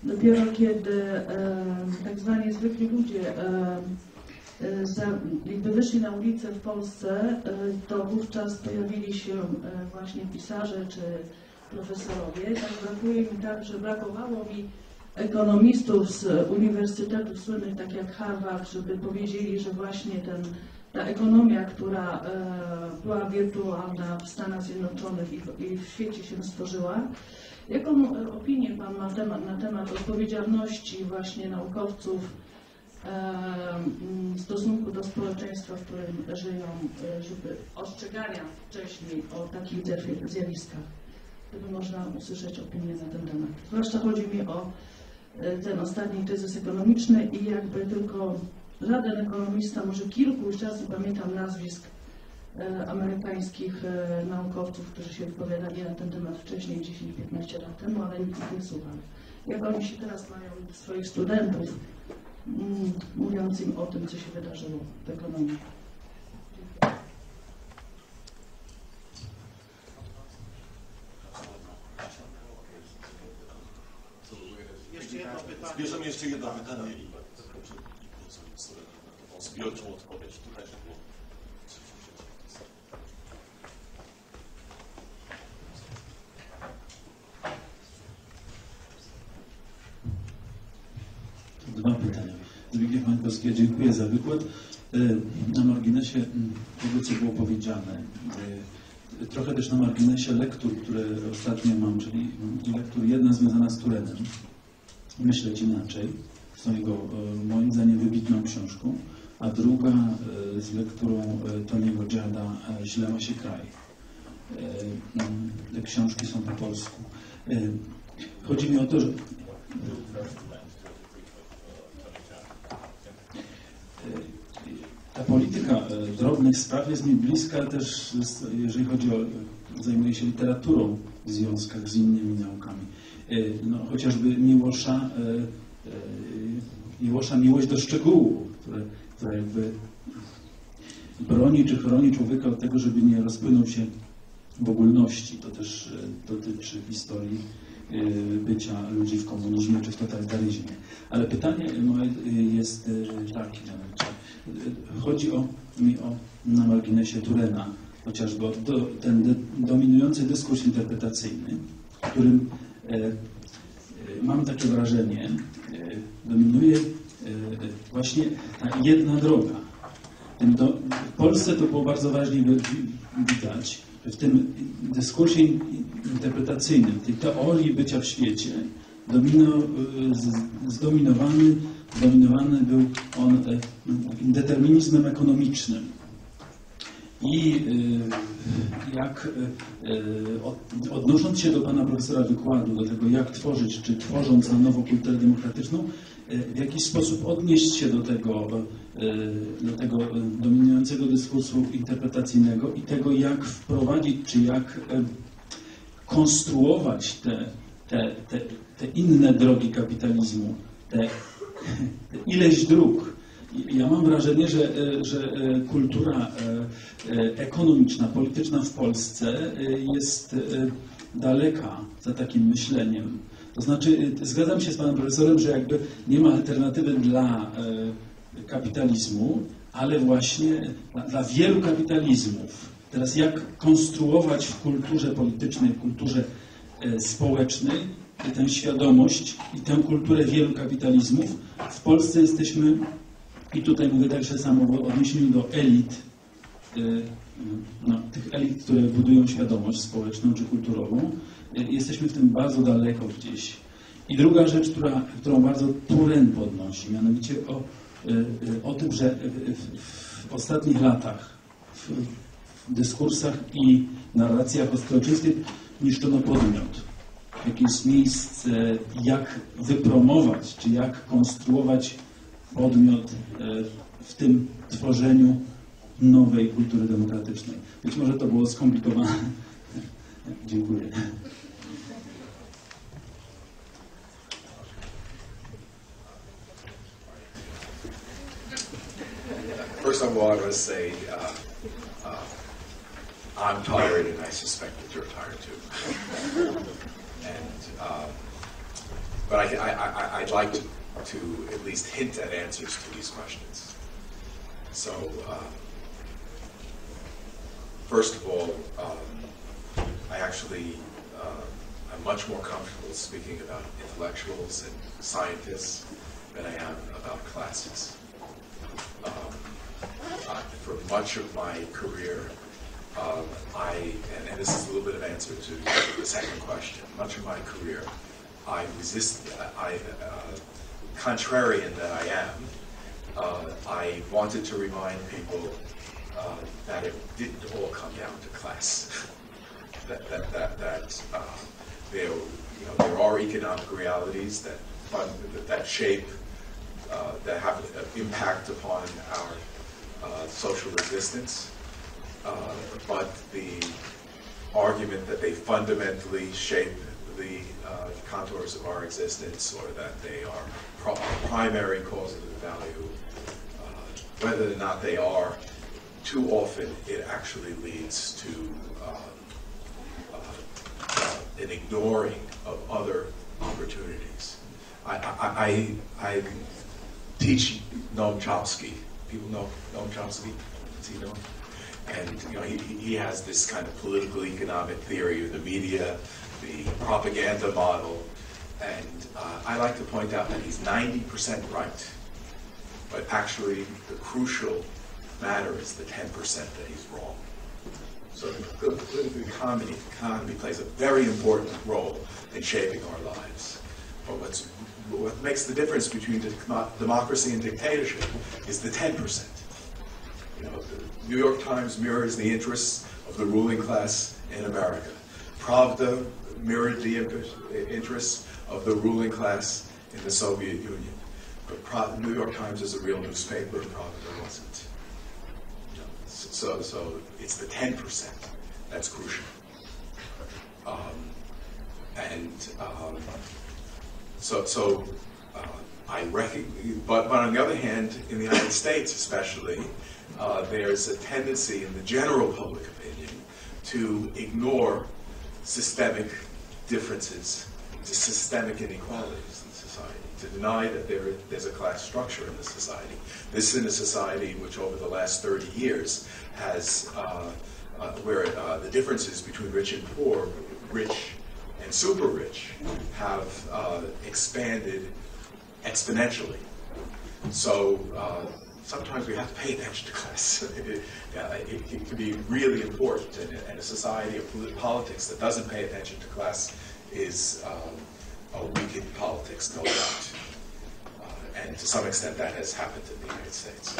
Dopiero kiedy tak zwani zwykli ludzie jakby wyszli na ulicę w Polsce, to wówczas pojawili się właśnie pisarze czy profesorowie. Tak brakuje mi także, brakowało mi ekonomistów z uniwersytetów słynnych, tak jak Harvard, żeby powiedzieli, że właśnie ta ekonomia, która była wirtualna w Stanach Zjednoczonych i w świecie się stworzyła. Jaką opinię Pan ma na temat odpowiedzialności właśnie naukowców w stosunku do społeczeństwa, w którym żyją, żeby ostrzegania wcześniej o takich zjawiskach? Gdyby można usłyszeć opinię na ten temat. Zwłaszcza chodzi mi o ten ostatni kryzys ekonomiczny i jakby tylko żaden ekonomista, może kilku, już teraz nie pamiętam nazwisk amerykańskich naukowców, którzy się wypowiadali na ten temat wcześniej, 10-15 lat temu, ale nikt ich nie słuchał. Jak oni się teraz mają swoich studentów, mówiąc im o tym, co się wydarzyło w ekonomii. Zbierzemy jeszcze jedno pytanie i taką zbiorczą odpowiedź. Tutaj było. Dwa pytania. Zbigniew Mańkowski, dziękuję za wykład. Na marginesie tego, co było powiedziane, trochę też na marginesie lektur, które ostatnio mam, czyli lektur jedna związana z Turenem, Myśleć inaczej, z jego moim zdaniem wybitną książką, a druga z lekturą Tony'ego Judd'a Źle ma się kraj. Te książki są po polsku. Chodzi mi o to, że ta polityka drobnych spraw jest mi bliska też, jeżeli chodzi o, zajmuję się literaturą w związkach z innymi naukami. No, chociażby Miłosza miłość do szczegółu, która jakby broni czy chroni człowieka od tego, żeby nie rozpłynął się w ogólności. To też dotyczy historii bycia ludzi w komunizmie czy w totalitaryzmie. Ale pytanie moje jest takie, mianowicie chodzi mi o na marginesie Turena, chociażby ten dominujący dyskurs interpretacyjny, w którym mam takie wrażenie, dominuje właśnie ta jedna droga. W Polsce to było bardzo wyraźnie widać, że w tym dyskursie interpretacyjnym, tej teorii bycia w świecie, zdominowany był on takim determinizmem ekonomicznym. I jak odnosząc się do pana profesora wykładu, do tego jak tworzyć, czy tworząc na nowo kulturę demokratyczną, w jakiś sposób odnieść się do tego dominującego dyskursu interpretacyjnego i tego, jak wprowadzić, czy jak konstruować te inne drogi kapitalizmu, te ileś dróg. Ja mam wrażenie, że kultura ekonomiczna, polityczna w Polsce jest daleka za takim myśleniem. To znaczy, zgadzam się z panem profesorem, że jakby nie ma alternatywy dla kapitalizmu, ale właśnie dla wielu kapitalizmów. Teraz jak konstruować w kulturze politycznej, w kulturze społecznej tę świadomość i tę kulturę wielu kapitalizmów. W Polsce jesteśmy, i tutaj mówię także samo w odniesieniu do elit, tych elit, które budują świadomość społeczną czy kulturową, jesteśmy w tym bardzo daleko gdzieś. I druga rzecz, którą bardzo Turen podnosi, mianowicie o tym, że w ostatnich latach w dyskursach i narracjach o społeczeństwie niszczono podmiot. Jakie jest miejsce, jak wypromować, czy jak konstruować podmiot w tym tworzeniu nowej kultury demokratycznej. Być może to było skomplikowane. Dziękuję. First of all, I want to say I'm tired, and I suspect that you're tired too. But I'd like to at least hint at answers to these questions. So, first of all, I'm much more comfortable speaking about intellectuals and scientists than I am about classes. For much of my career, and this is a little bit of answer to the second question, much of my career, contrarian that I am, I wanted to remind people that it didn't all come down to class. That there are economic realities that shape, that have an impact upon our social existence, but the argument that they fundamentally shape the contours of our existence, or that they are primary causes of value, whether or not they are, too often it actually leads to an ignoring of other opportunities. I teach Noam Chomsky. People know Noam Chomsky? Does he know? And he has this kind of political economic theory of the media, the propaganda model, and I like to point out that he's 90% right, but actually the crucial matter is the 10% that he's wrong. So the political economy plays a very important role in shaping our lives. But what makes the difference between democracy and dictatorship is the 10%. The New York Times mirrors the interests of the ruling class in America. Pravda mirrored the interests of the ruling class in the Soviet Union. But New York Times is a real newspaper, and Pravda wasn't. So it's the 10% that's crucial. I recognize, but on the other hand, in the United States especially, there's a tendency in the general public opinion to ignore systemic differences, systemic inequalities in society, to deny that there's a class structure in the society. This is in a society which over the last 30 years has, where the differences between rich and poor, rich and super rich, have expanded exponentially. So sometimes we have to pay attention to class. It can be really important, and a society of politics that doesn't pay attention to class is a weakened politics, no doubt. And to some extent that has happened in the United States.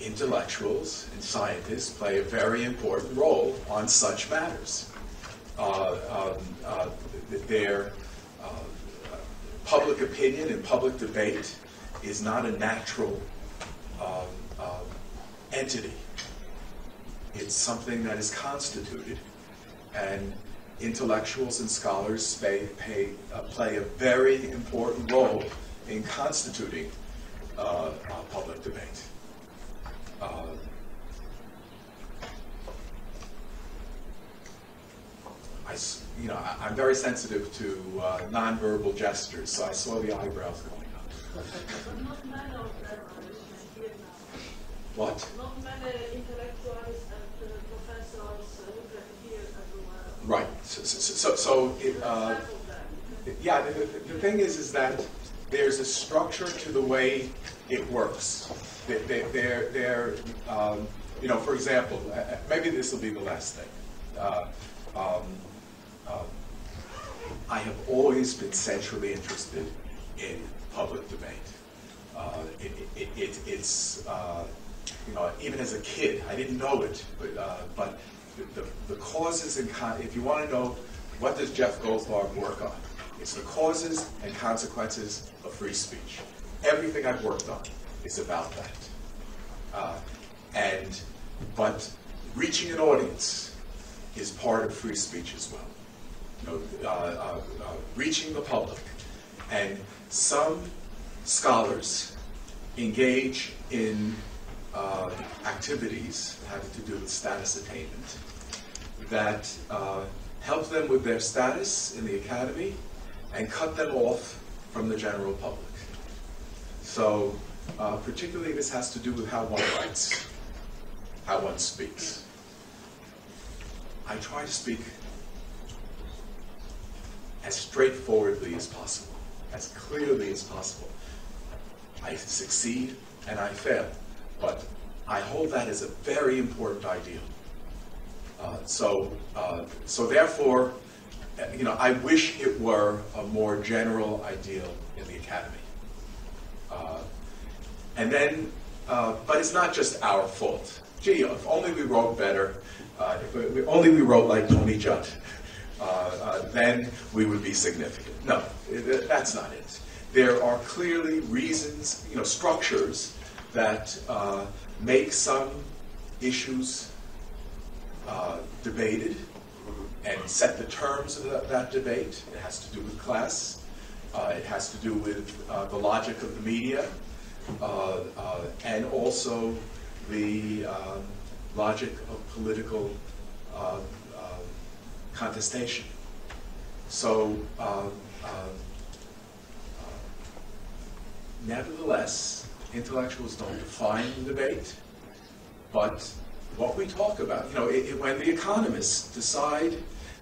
intellectuals and scientists play a very important role on such matters. Their public opinion and public debate is not a natural entity. It's something that is constituted, and intellectuals and scholars play a very important role in constituting public debate. I'm very sensitive to nonverbal gestures, so I saw the eyebrows going up. What? Not many intellectuals and professors here as well. Right. Yeah. The thing is that there's a structure to the way it works. For example, maybe this will be the last thing. I have always been centrally interested in public debate. Even as a kid, I didn't know it, but the causes and if you want to know what does Jeff Goldfarb work on, it's the causes and consequences of free speech. Everything I've worked on is about that. But reaching an audience is part of free speech as well. Reaching the public. And some scholars engage in activities having to do with status attainment that help them with their status in the academy and cut them off from the general public. So particularly this has to do with how one writes, how one speaks. I try to speak as straightforwardly as possible, as clearly as possible. I succeed and I fail, but I hold that as a very important ideal. So therefore, I wish it were a more general ideal in the academy. But it's not just our fault. Gee, if only we wrote better, if only we wrote like Tony Judd, then we would be significant. No, that's not it. There are clearly reasons, structures that make some issues debated and set the terms of that debate. It has to do with class. It has to do with the logic of the media, and also the logic of political contestation. So, nevertheless, intellectuals don't define the debate, but what we talk about, when the economists decide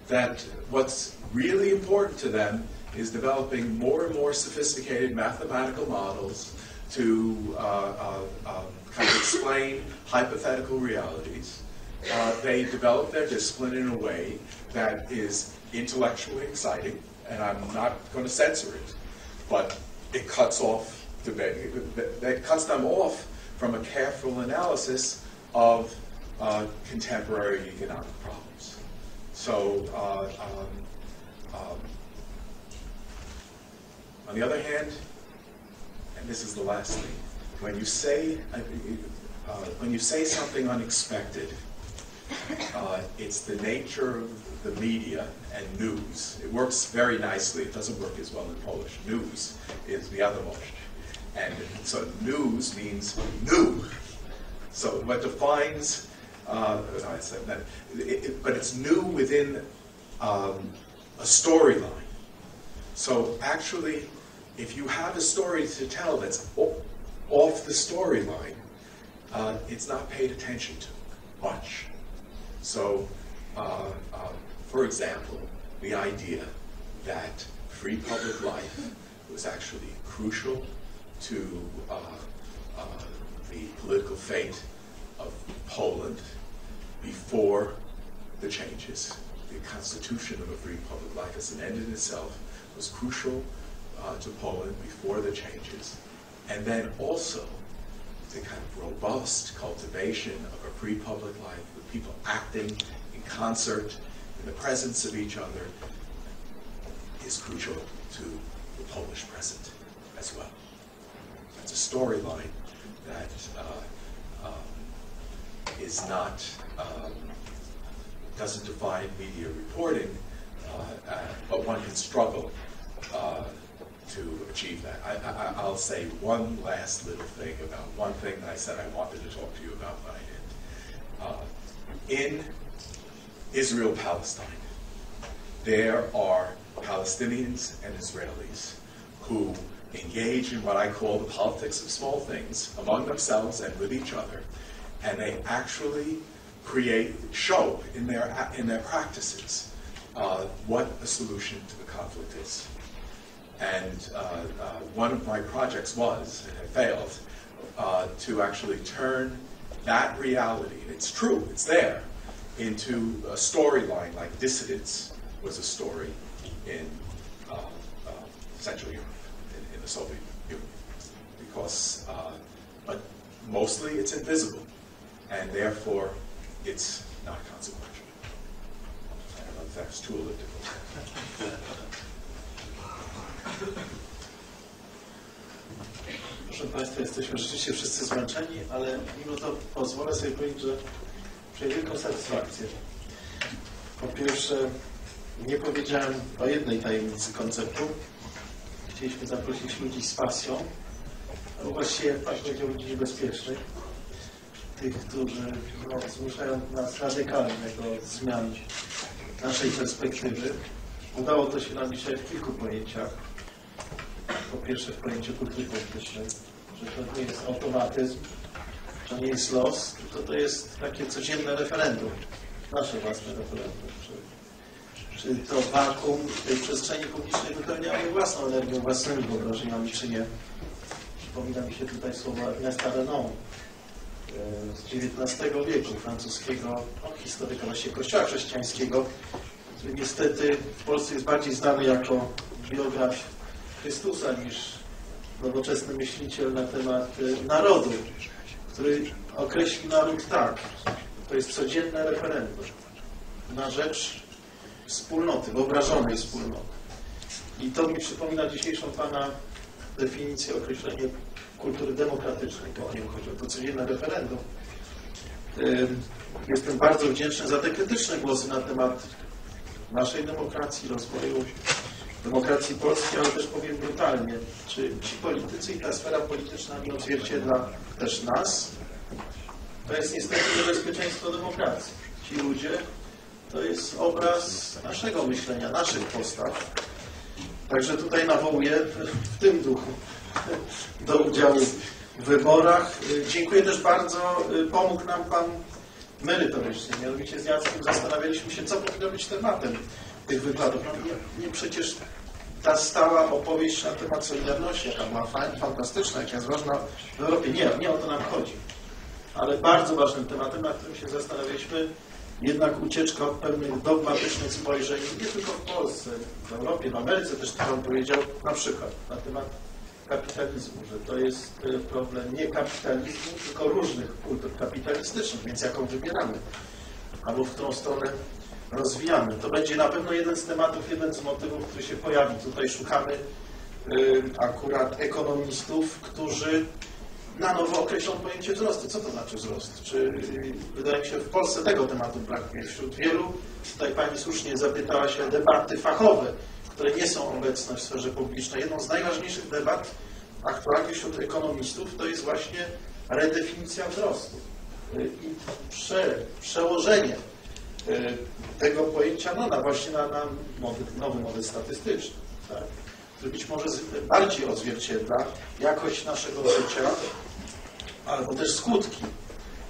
that what's really important to them is developing more and more sophisticated mathematical models to kind of explain hypothetical realities, they develop their discipline in a way that is intellectually exciting, and I'm not going to censor it, but it cuts off debate. That cuts them off from a careful analysis of contemporary economic problems. So, on the other hand, and this is the last thing, when you say something unexpected, it's the nature of the media and news. It works very nicely. It doesn't work as well in Polish. News is wiadomość. And so news means new. So what defines, but it's new within a storyline. So actually, if you have a story to tell that's off the storyline, it's not paid attention to much. So, for example, the idea that free public life was actually crucial to the political fate of Poland before the changes. The constitution of a free public life as an end in itself was crucial to Poland before the changes. And then also the kind of robust cultivation of a free public life with people acting in concert in the presence of each other is crucial to the Polish present as well. That's a storyline that is not, doesn't define media reporting, but one can struggle to achieve that. I'll say one last little thing about one thing that I said I wanted to talk to you about, but I didn't. In Israel-Palestine, there are Palestinians and Israelis who engage in what I call the politics of small things among themselves and with each other, and they actually show in their practices what a solution to the conflict is. And one of my projects was, and it failed, to actually turn that reality, and it's true, it's there, into a storyline like Dissidents was a story in Central Europe, in the Soviet Union. Because, but mostly it's invisible, and therefore it's not consequential. I don't know if that's too elliptical. Proszę Państwa, jesteśmy rzeczywiście wszyscy zmęczeni, ale mimo to pozwolę sobie powiedzieć, że czuję wielką satysfakcję. Po pierwsze, nie powiedziałem o jednej tajemnicy konceptu. Chcieliśmy zaprosić ludzi z pasją, albo właściwie, jak Pan powiedział, ludzi niebezpiecznych. Tych, którzy zmuszają nas radykalnie do zmian naszej perspektywy. Udało to się nam dzisiaj w kilku pojęciach. Po pierwsze w pojęciu kultury politycznej, że to nie jest automatyzm, to nie jest los, tylko to jest takie codzienne referendum, nasze własne referendum. Czy to wakuum tej przestrzeni publicznej wypełniamy własną energią, własnymi wyobrażeniami, czy nie. Przypomina mi się tutaj słowa Ernesta Renaud z XIX wieku, francuskiego historyka właśnie kościoła chrześcijańskiego, który niestety w Polsce jest bardziej znany jako biograf Chrystusa niż nowoczesny myśliciel na temat narodu, który określił naród tak. To jest codzienne referendum na rzecz wspólnoty, wyobrażonej wspólnoty. I to mi przypomina dzisiejszą Pana definicję, określenie kultury demokratycznej, bo o nią chodzi, o to codzienne referendum. Jestem bardzo wdzięczny za te krytyczne głosy na temat naszej demokracji, rozwoju demokracji polskiej, ale też powiem brutalnie, czy ci politycy i ta sfera polityczna nie odzwierciedla też nas? To jest niestety niebezpieczeństwo demokracji. Ci ludzie to jest obraz naszego myślenia, naszych postaw. Także tutaj nawołuję w tym duchu do udziału w wyborach. Dziękuję też bardzo, pomógł nam Pan merytorycznie. Mianowicie z Jackiem zastanawialiśmy się, co powinno być tematem tych wykładów. No, nie przecież ta stała opowieść na temat Solidarności, jaka była fantastyczna, jaka jest ważna w Europie. Nie o to nam chodzi. Ale bardzo ważnym tematem, na którym się zastanawialiśmy, jednak ucieczka od pewnych dogmatycznych spojrzeń, nie tylko w Polsce, w Europie, w Ameryce też Pan powiedział, na przykład na temat kapitalizmu, że to jest problem nie kapitalizmu, tylko różnych kultur kapitalistycznych, więc jaką wybieramy, albo w którą stronę rozwijamy. To będzie na pewno jeden z tematów, jeden z motywów, który się pojawi. Tutaj szukamy akurat ekonomistów, którzy na nowo określą pojęcie wzrostu. Co to znaczy wzrost? Czy wydaje mi się, w Polsce tego tematu brakuje. Wśród wielu, tutaj Pani słusznie zapytała się, debaty fachowe, które nie są obecne w sferze publicznej. Jedną z najważniejszych debat aktualnie wśród ekonomistów to jest właśnie redefinicja wzrostu i przełożenie tego pojęcia właśnie na nowy model statystyczny, tak? Który być może bardziej odzwierciedla jakość naszego życia, albo też skutki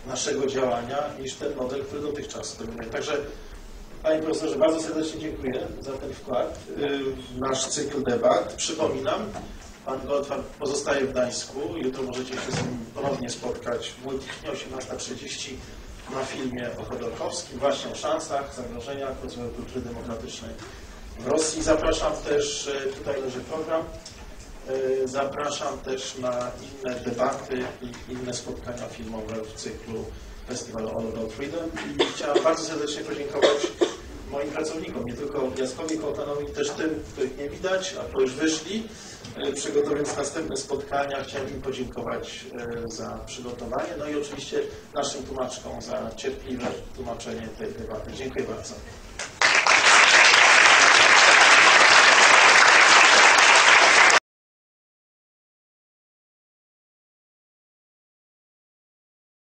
naszego działania niż ten model, który dotychczas dominuje. Także Panie Profesorze, bardzo serdecznie dziękuję za ten wkład w nasz cykl debat. Przypominam, Pan Goldfarb pozostaje w Gdańsku. Jutro możecie się z nim ponownie spotkać w Multichnie 18:30 na filmie o Chodorkowskim, właśnie o szansach, zagrożeniach rozwoju kultury demokratycznej w Rosji. Zapraszam też, tutaj leży program Zapraszam też na inne debaty i inne spotkania filmowe w cyklu Festiwalu All About Freedom i chciałem bardzo serdecznie podziękować moim pracownikom, nie tylko Jackowi Kołtanowi, też tym, których nie widać, a to już wyszli, przygotowując następne spotkania. Chciałem im podziękować za przygotowanie, no i oczywiście naszym tłumaczkom za cierpliwe tłumaczenie tej debaty. Dziękuję bardzo.